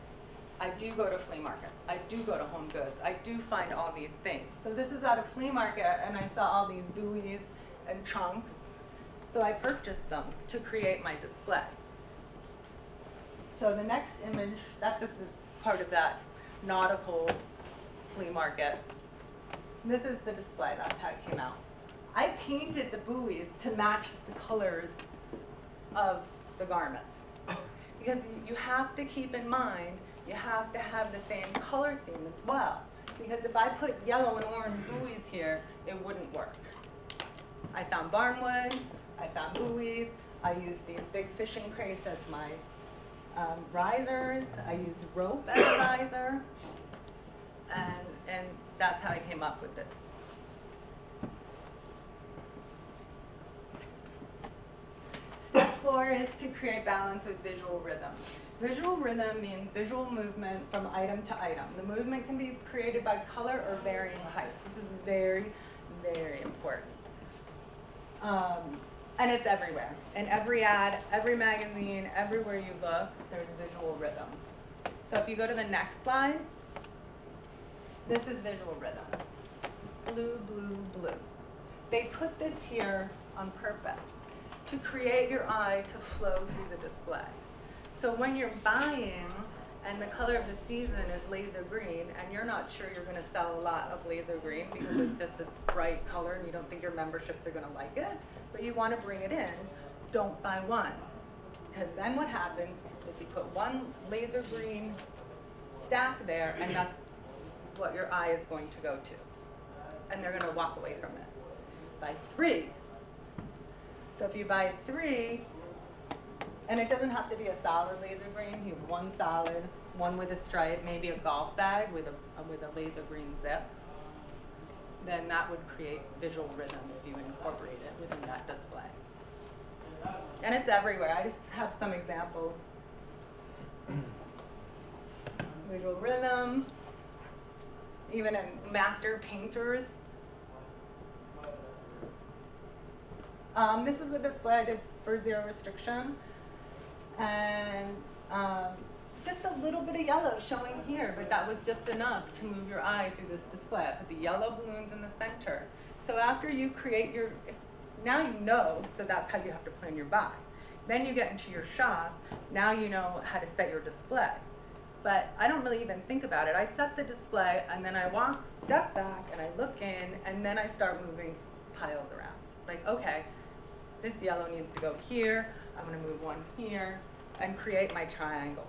I do go to flea markets, I do go to Home Goods, I do find all these things. So this is at a flea market, and I saw all these buoys and trunks, so I purchased them to create my display. So the next image, that's just a part of that nautical flea market. This is the display, that's how it came out. I painted the buoys to match the colors of the garments. Because you have to keep in mind, you have to have the same color theme as well. Because if I put yellow and orange buoys here, it wouldn't work. I found barnwood, I found buoys, I used these big fishing crates as my risers, I used rope as a riser, and that's how I came up with this. Step 4 is to create balance with visual rhythm. Visual rhythm means visual movement from item to item. The movement can be created by color or varying heights. This is very, very important. And it's everywhere. In every ad, every magazine, everywhere you look, there's visual rhythm. So if you go to the next slide, this is visual rhythm. Blue, blue, blue. They put this here on purpose to create your eye to flow through the display. So when you're buying and the color of the season is laser green and you're not sure you're gonna sell a lot of laser green because it's just this bright color and you don't think your memberships are gonna like it, but you wanna bring it in, don't buy one. Because then what happens is you put one laser green stack there and that's what your eye is going to go to. And they're gonna walk away from it. Buy 3. So if you buy 3, and it doesn't have to be a solid laser green, you have one solid, one with a stripe, maybe a golf bag with a laser green zip, then that would create visual rhythm if you incorporate it within that display. And it's everywhere. I just have some examples. Visual rhythm, even in master painters. This is a display I did for Zero Restriction. And just a little bit of yellow showing here, but that was just enough to move your eye through this display. I put the yellow balloons in the center. So after you create your, now you know, so that's how you have to plan your buy. Then you get into your shop, now you know how to set your display. But I don't really even think about it. I set the display and then I step back and I look in and then I start moving piles around. Like, okay, this yellow needs to go here, I'm gonna move one here and create my triangle.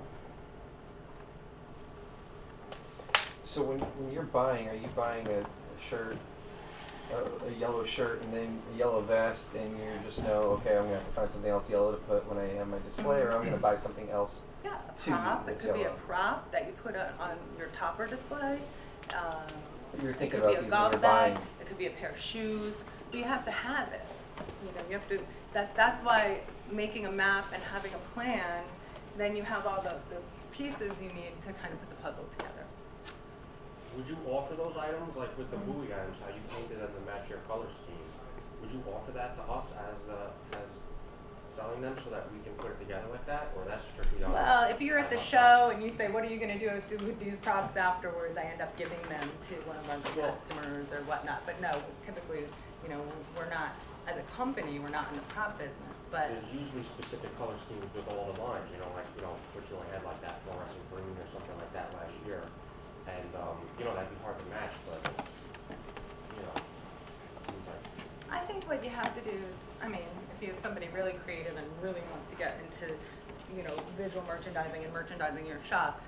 So when you're buying, are you buying a shirt, a yellow shirt and then a yellow vest and you just know, okay, I'm gonna have to find something else yellow to put when I have my display, or I'm gonna buy something else? Yeah, a prop. It could be a prop that you put on your topper display. You're thinking about these when golf you're bag. buying. It could be a pair of shoes. You have to have it. You know, you have to. That's why making a map and having a plan, then you have all the pieces you need to kind of put the puzzle together. Would you offer those items, like with the buoy items, how you painted them to match your color scheme? Would you offer that to us as selling them so that we can put it together like that, or that's strictly on? Well, if you're at the show and you say, what are you going to do with these props afterwards, I end up giving them to one of our customers or whatnot. But no, typically, you know, we're not, as a company, we're not in the prop business. But there's usually specific color schemes with all the lines, you know, like, you know, what you only had like that fluorescent green or something like that last year. And, you know, that'd be hard to match, but, you know, it seems like. I think what you have to do, I mean, if you have somebody really creative and really wants to get into, you know, visual merchandising and merchandising your shop,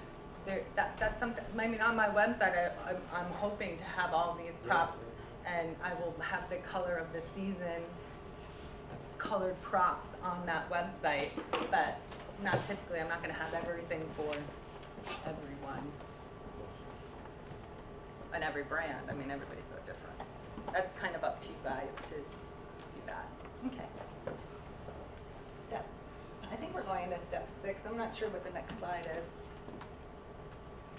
that's something, I mean, on my website, I'm hoping to have all these props, and I will have the color of the season colored props on that website, but not typically, I'm not going to have everything for everyone and every brand. I mean, everybody's so different. That's kind of up to you guys to do that. Okay. Step. I think we're going to step 6. I'm not sure what the next slide is.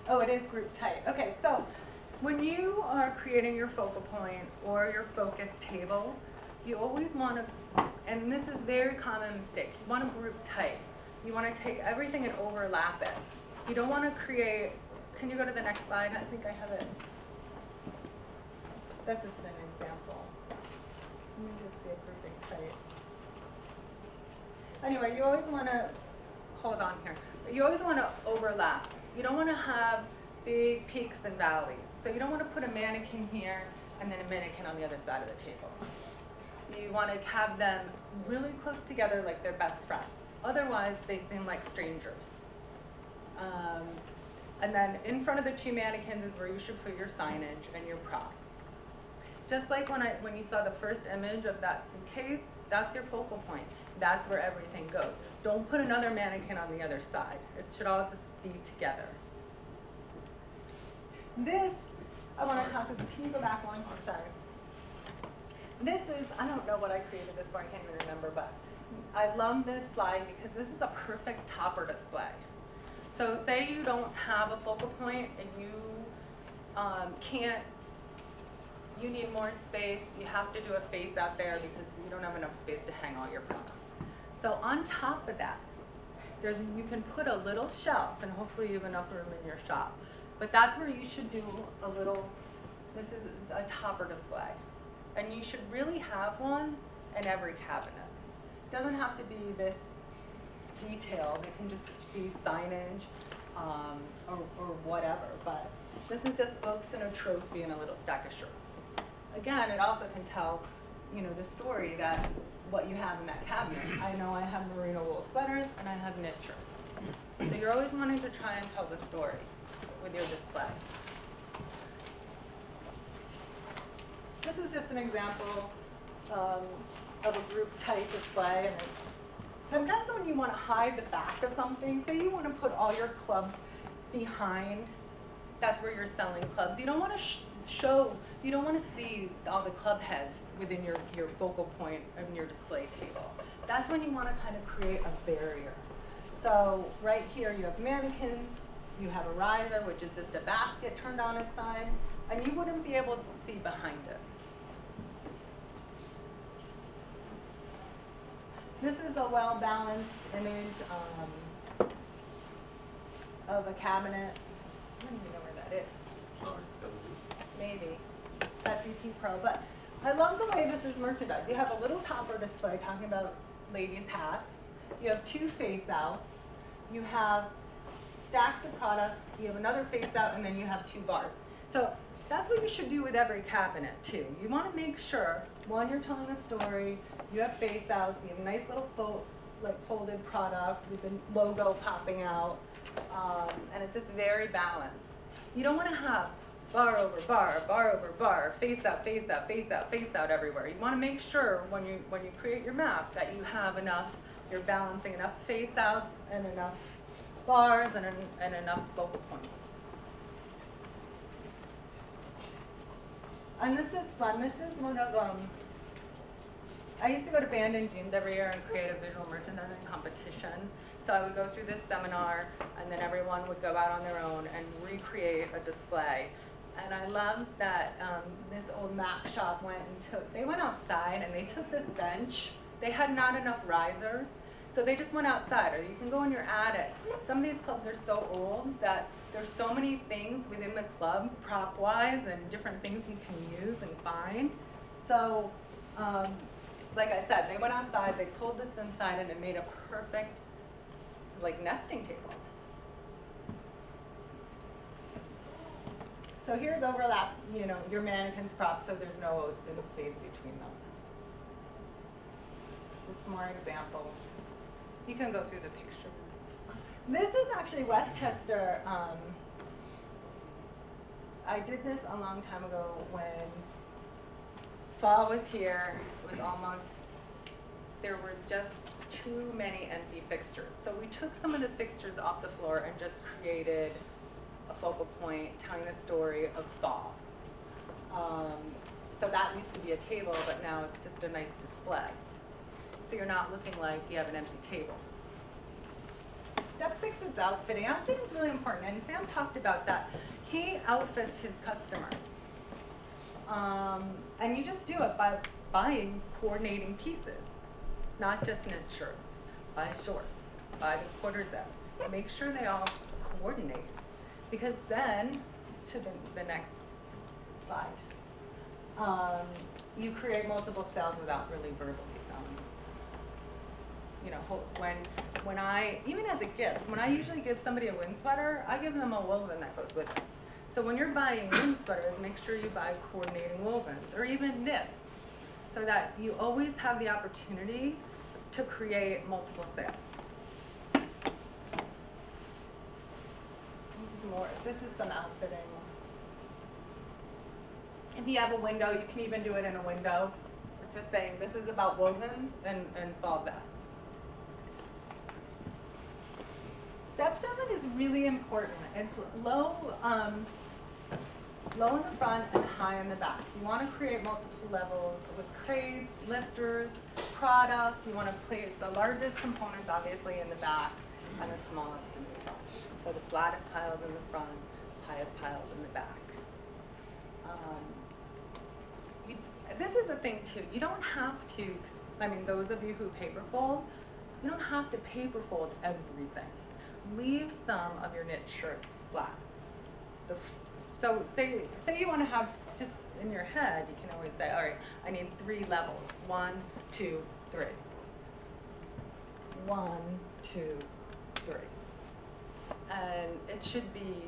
Oh, it is group type. Okay, so when you are creating your focal point or your focus table, you always want to, and this is a very common mistake, you want to group type. You want to take everything and overlap it. You don't want to create, can you go to the next slide? I think I have it. That's just an example. Let me just see a grouping type. Anyway, you always want to, hold on here, you always want to overlap. You don't want to have big peaks and valleys. So you don't want to put a mannequin here and then a mannequin on the other side of the table. You want to have them really close together like they're best friends. Otherwise, they seem like strangers. And then in front of the 2 mannequins is where you should put your signage and your prop. Just like when you saw the first image of that suitcase, that's your focal point. That's where everything goes. Don't put another mannequin on the other side. It should all just be together. This, I want to talk about, can you go back one? Oh, sorry. This is, I don't know what I created this for, I can't even remember, but I love this slide because this is a perfect topper display. So say you don't have a focal point and you you need more space, you have to do a face out there because you don't have enough space to hang all your product. So on top of that, you can put a little shelf, and hopefully you have enough room in your shop. But that's where you should do a little, this is a topper display. And you should really have one in every cabinet. It doesn't have to be this detailed, it can just be signage or whatever. But this is just books and a trophy and a little stack of shirts. Again, it also can tell, you know, the story that what you have in that cabinet. I know I have merino wool sweaters and I have knit shirts. So you're always wanting to try and tell the story with your display. This is just an example of a group type display. And sometimes when you want to hide the back of something, say you want to put all your clubs behind, that's where you're selling clubs. You don't want to show, you don't want to see all the club heads within your focal point of your display table. That's when you want to kind of create a barrier. So right here you have mannequins, you have a riser, which is just a basket turned on its side, and you wouldn't be able to see behind it. This is a well-balanced image of a cabinet. I don't even know where that is. Maybe. That's BP Pro. But I love the way this is merchandised. You have a little topper display talking about ladies' hats. You have two face outs. You have stacks of products. You have another face out, and then you have two bars. So that's what you should do with every cabinet, too. You want to make sure, one, you're telling a story. You have face outs. You have a nice little folded product with the logo popping out. And it's just very balanced. You don't want to have bar over bar, bar over bar, face out, face out, face out, face out everywhere. You want to make sure when you create your map that you have enough, you're balancing enough face outs and enough bars and enough focal points. And this is fun. This is one of I used to go to Band and Jeans every year and create a visual merchandising competition. So I would go through this seminar, and then everyone would go out on their own and recreate a display. And I loved that this old Mac shop they went outside and they took this bench. They had not enough risers, so they just went outside. Or you can go in your attic. Some of these clubs are so old that there's so many things within the club, prop-wise, and different things you can use and find. So, like I said, they went outside, they pulled this inside, and it made a perfect, like, nesting table. So here's overlap, you know, your mannequin's props, so there's no open space between them. Just more examples. You can go through the picture. This is actually Westchester. I did this a long time ago when fall was here. It was almost, there were just too many empty fixtures. So we took some of the fixtures off the floor and just created a focal point telling the story of fall. So that used to be a table, but now it's just a nice display. So you're not looking like you have an empty table. Step 6 is outfitting. Outfitting is really important, and Sam talked about that. He outfits his customers. And you just do it by buying coordinating pieces, not just knit shirts. Buy shorts, buy the quarter zip. Make sure they all coordinate, because then, to the next slide, you create multiple sales without really verbally selling. You know, when I, even as a gift, when I usually give somebody a wind sweater, I give them a woven that goes with it. So when you're buying wind sweaters, make sure you buy coordinating wovens, or even knits, so that you always have the opportunity to create multiple sales. This is some outfitting. If you have a window, you can even do it in a window. It's just saying this is about wovens and fall vests. Step 7 is really important. It's low in the front and high in the back. You want to create multiple levels with crates, lifters, products. You want to place the largest components, obviously, in the back and the smallest in the front. So the flattest piles in the front, highest piles in the back. This is a thing, too. You don't have to I mean, those of you who paper fold, you don't have to paper fold everything. Leave some of your knit shirts flat. So say you want to have, just in your head, you can always say, all right, I need 3 levels. 1, 2, 3. 1, 2, 3. And it should be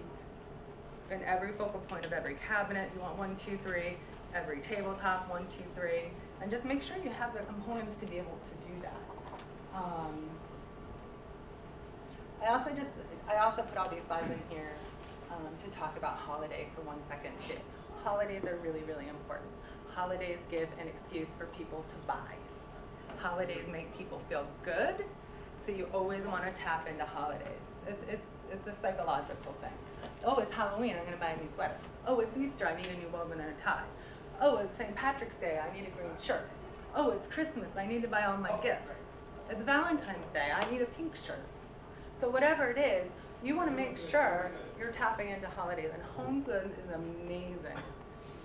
in every focal point of every cabinet. You want 1, 2, 3. Every tabletop, 1, 2, 3. And just make sure you have the components to be able to do that. I also put all these slides in here to talk about holiday for 1 second too. Holidays are really, really important. Holidays give an excuse for people to buy. Holidays make people feel good, so you always want to tap into holidays. It's a psychological thing. Oh, it's Halloween, I'm going to buy a new sweater. Oh, it's Easter, I need a new woven and a tie. Oh, it's St. Patrick's Day, I need a green shirt. Oh, it's Christmas, I need to buy all my gifts. It's Valentine's Day, I need a pink shirt. So whatever it is, you want to make sure you're tapping into holidays, and Home Goods is amazing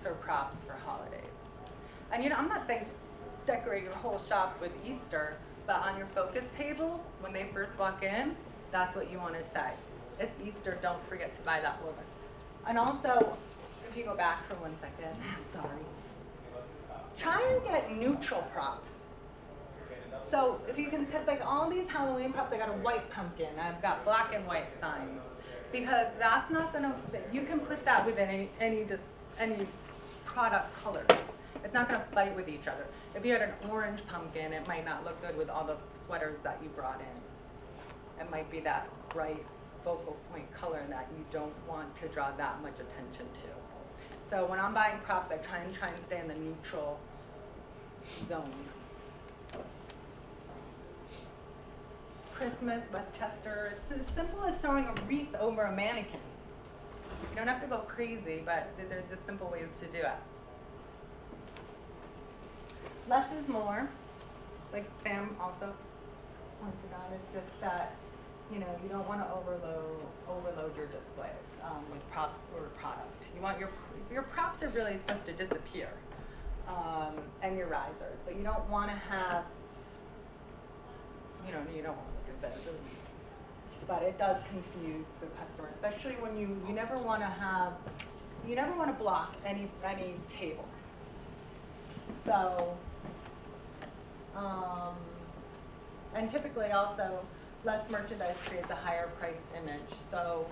for props for holidays. And you know, I'm not saying decorate your whole shop with Easter, but on your focus table, when they first walk in, that's what you want to say. It's Easter, don't forget to buy that woven. And also, if you go back for 1 second, sorry. Try and get neutral props. So if you can put like all these Halloween props, I got a white pumpkin, I've got black and white signs. Because that's not gonna, you can put that with any product colors. It's not gonna fight with each other. If you had an orange pumpkin, it might not look good with all the sweaters that you brought in. It might be that bright focal point color that you don't want to draw that much attention to. So when I'm buying props, I try and stay in the neutral zone. Christmas, Westchester, it's as simple as throwing a wreath over a mannequin. You don't have to go crazy, but there's just simple ways to do it. Less is more, like Sam also pointed out. It's just that, you know, you don't want to overload your displays with props or product. You want your props are really supposed to disappear, and your risers, but you don't want to have, you don't want to look at this, but it does confuse the customer, especially when you never want to block any table. So, and typically also, less merchandise creates a higher priced image. So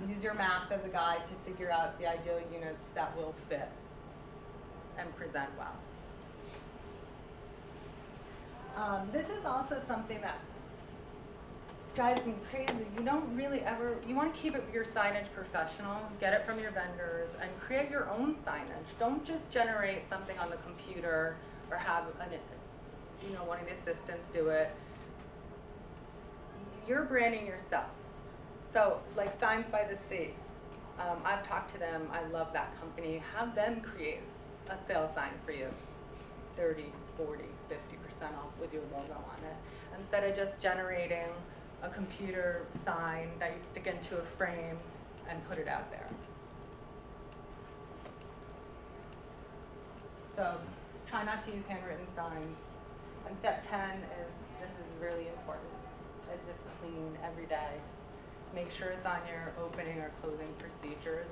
use your math as a guide to figure out the ideal units that will fit and present well. This is also something that drives me crazy. You don't really you want to keep your signage professional, get it from your vendors, and create your own signage. Don't just generate something on the computer or have one of the assistants do it. You're branding yourself. So like Signs by the Sea, I've talked to them, I love that company. Have them create a sale sign for you, 30, 40, 50% off with your logo on it. Instead of just generating a computer sign that you stick into a frame and put it out there. So try not to use handwritten signs. And step 10 this is really important. It's just clean every day. Make sure it's on your opening or closing procedures.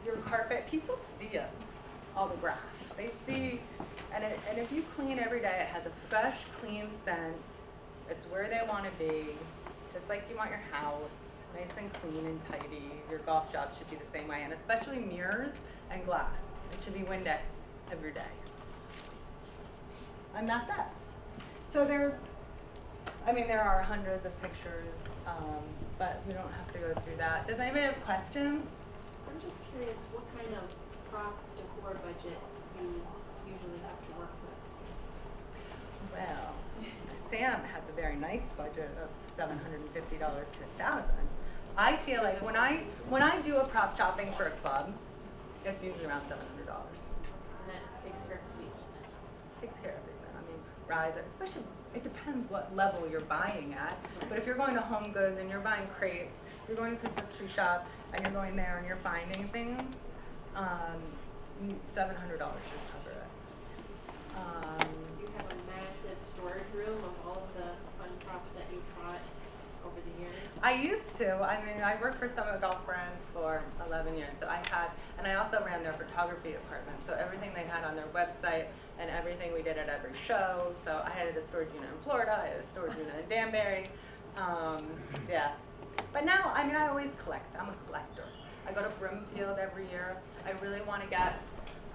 Your carpet, people see it, all the grass. They see, and if you clean every day, it has a fresh, clean scent. It's where they want to be, just like you want your house, nice and clean and tidy. Your golf shop should be the same way, and especially mirrors and glass. It should be Windex every day. And that's it. So there are hundreds of pictures, but we don't have to go through that. Does anybody have questions? I'm just curious what kind of prop decor budget you usually have to work with. Well, Sam has a very nice budget of $750 to $1,000. I feel like when I do a prop shopping for a club, it's usually around $700. And that takes care of the seats. Takes care of everything. I mean, riser, especially, it depends what level you're buying at. But if you're going to Home Goods and you're buying crates, you're going to the mystery shop and you're going there and you're finding things, $700 should cover it. You have a massive storage room of all of the fun props that you bought over the years. I used to. I mean, I worked for Summit Golf Brands for 11 years. So I had, and I also ran their photography department. So everything they had on their website and everything we did at every show. So I had a storage unit in Florida. I had a storage unit in Danbury. Yeah. But now, I mean, I always collect. I'm a collector. I go to Brimfield every year. I really want to get,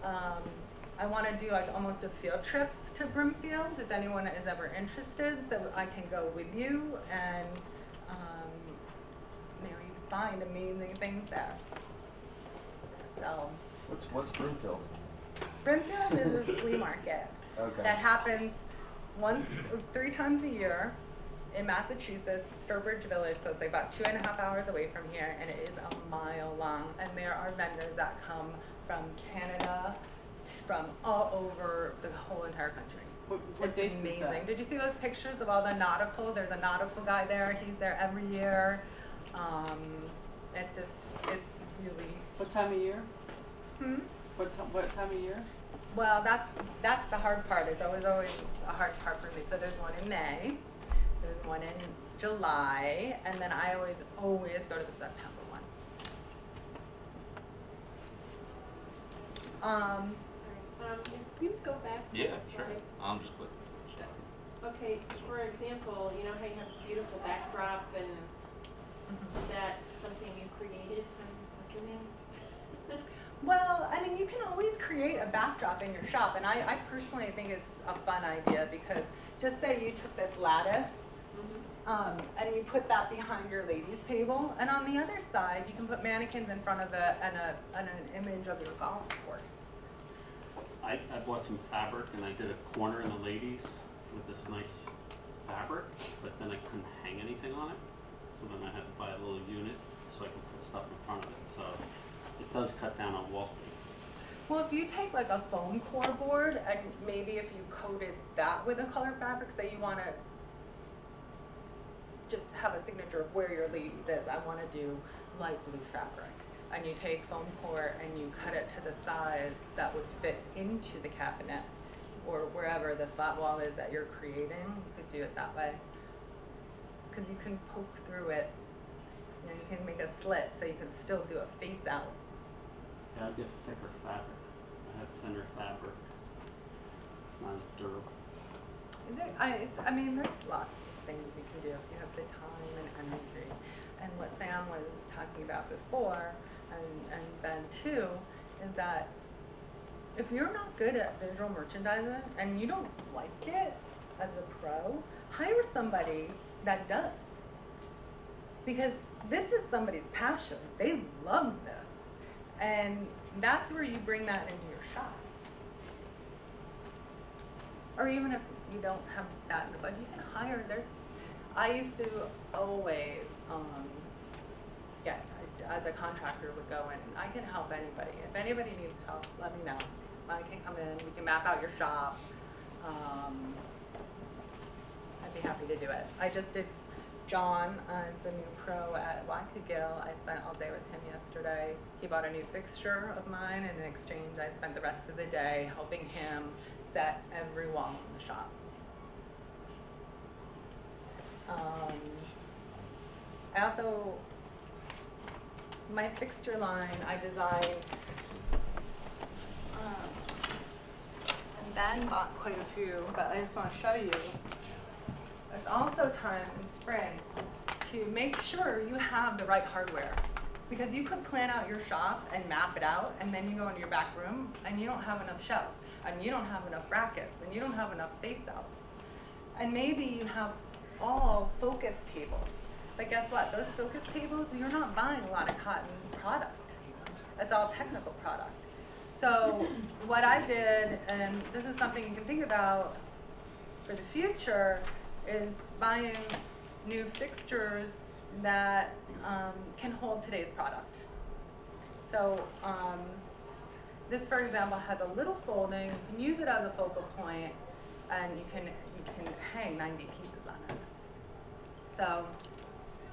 I want to do like almost a field trip to Brimfield if anyone is ever interested, so I can go with you and maybe find amazing things there. So. What's Broomfield? Brimfield is a flea market that happens 3 times a year in Massachusetts, Sturbridge Village, so it's about 2.5 hours away from here, and it is a mile long. And there are vendors that come from Canada, from all over the whole entire country. What dates is amazing. that? Did you see those pictures of all the nautical? There's a nautical guy there. He's there every year. It's really. What time of year? What time of year? Well, that's the hard part. It's always a hard part for me. So there's one in May, there's one in July, and then I always go to the September one. If you go back to Yeah, the sure. slide. I'm just clicking. Okay, for example, you know how you have a beautiful backdrop and is that something you created, I'm assuming? Well, I mean, you can always create a backdrop in your shop, and I personally think it's a fun idea because just say you took this lattice and you put that behind your ladies' table, and on the other side, you can put mannequins in front of it and an image of your golf course. I bought some fabric and I did a corner in the ladies with this nice fabric, but then I couldn't hang anything on it. So then I had to buy a little unit so I could put stuff in front of it. So it does cut down on wall space. Well, if you take like a foam core board and maybe if you coated that with a color fabric, say you want to just have a signature of where your lady is, I want to do light blue fabric. And you take foam core and you cut it to the size that would fit into the cabinet or wherever the flat wall is that you're creating, you could do it that way. Because you can poke through it. You know, you can make a slit so you can still do a face out. Yeah, I'd get thicker fabric. I have thinner fabric. It's not as durable. I mean, there's lots of things you can do if you have the time and energy. And what Sam was talking about before, and Ben too, is that if you're not good at visual merchandising and you don't like it as a pro, hire somebody that does. Because this is somebody's passion. They love this. And that's where you bring that into your shop. Or even if you don't have that in the budget, you can hire. I used to always, as a contractor would go in. I can help anybody. If anybody needs help, let me know. I can come in, we can map out your shop. I'd be happy to do it. I just did John, the new pro at Wackagill. I spent all day with him yesterday. He bought a new fixture of mine, and in exchange, I spent the rest of the day helping him set every wall in the shop. Also, my fixture line, I designed, and Ben bought quite a few, but I just want to show you. It's also time in spring to make sure you have the right hardware. Because you could plan out your shop and map it out, and then you go into your back room, and you don't have enough shelves, and you don't have enough brackets, and you don't have enough face outs. And maybe you have all focus tables. But guess what? Those focus tables, you're not buying a lot of cotton product. It's all technical product. So what I did, and this is something you can think about for the future, is buying new fixtures that can hold today's product. So this, for example, has a little folding. You can use it as a focal point, and you can hang 90 pieces on it. So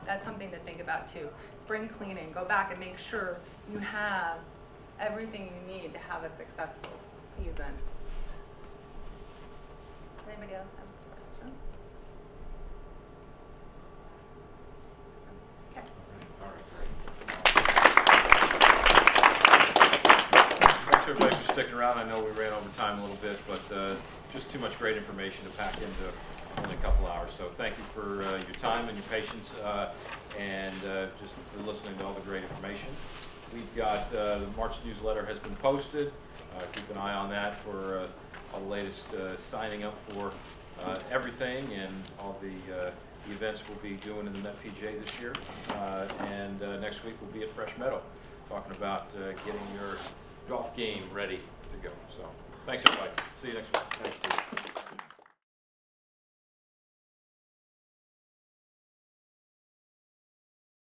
that's something to think about too. Spring cleaning, go back and make sure you have everything you need to have a successful season. Anybody else have a question? Okay. All right, great. Thanks everybody for sticking around. I know we ran over time a little bit, but just too much great information to pack into only a couple hours. So thank you for your time and your patience and just for listening to all the great information. We've got the March newsletter has been posted. Keep an eye on that for all the latest signing up for everything and all the events we'll be doing in the Met PGA this year. And next week we'll be at Fresh Meadow talking about getting your golf game ready to go. So thanks everybody. See you next week.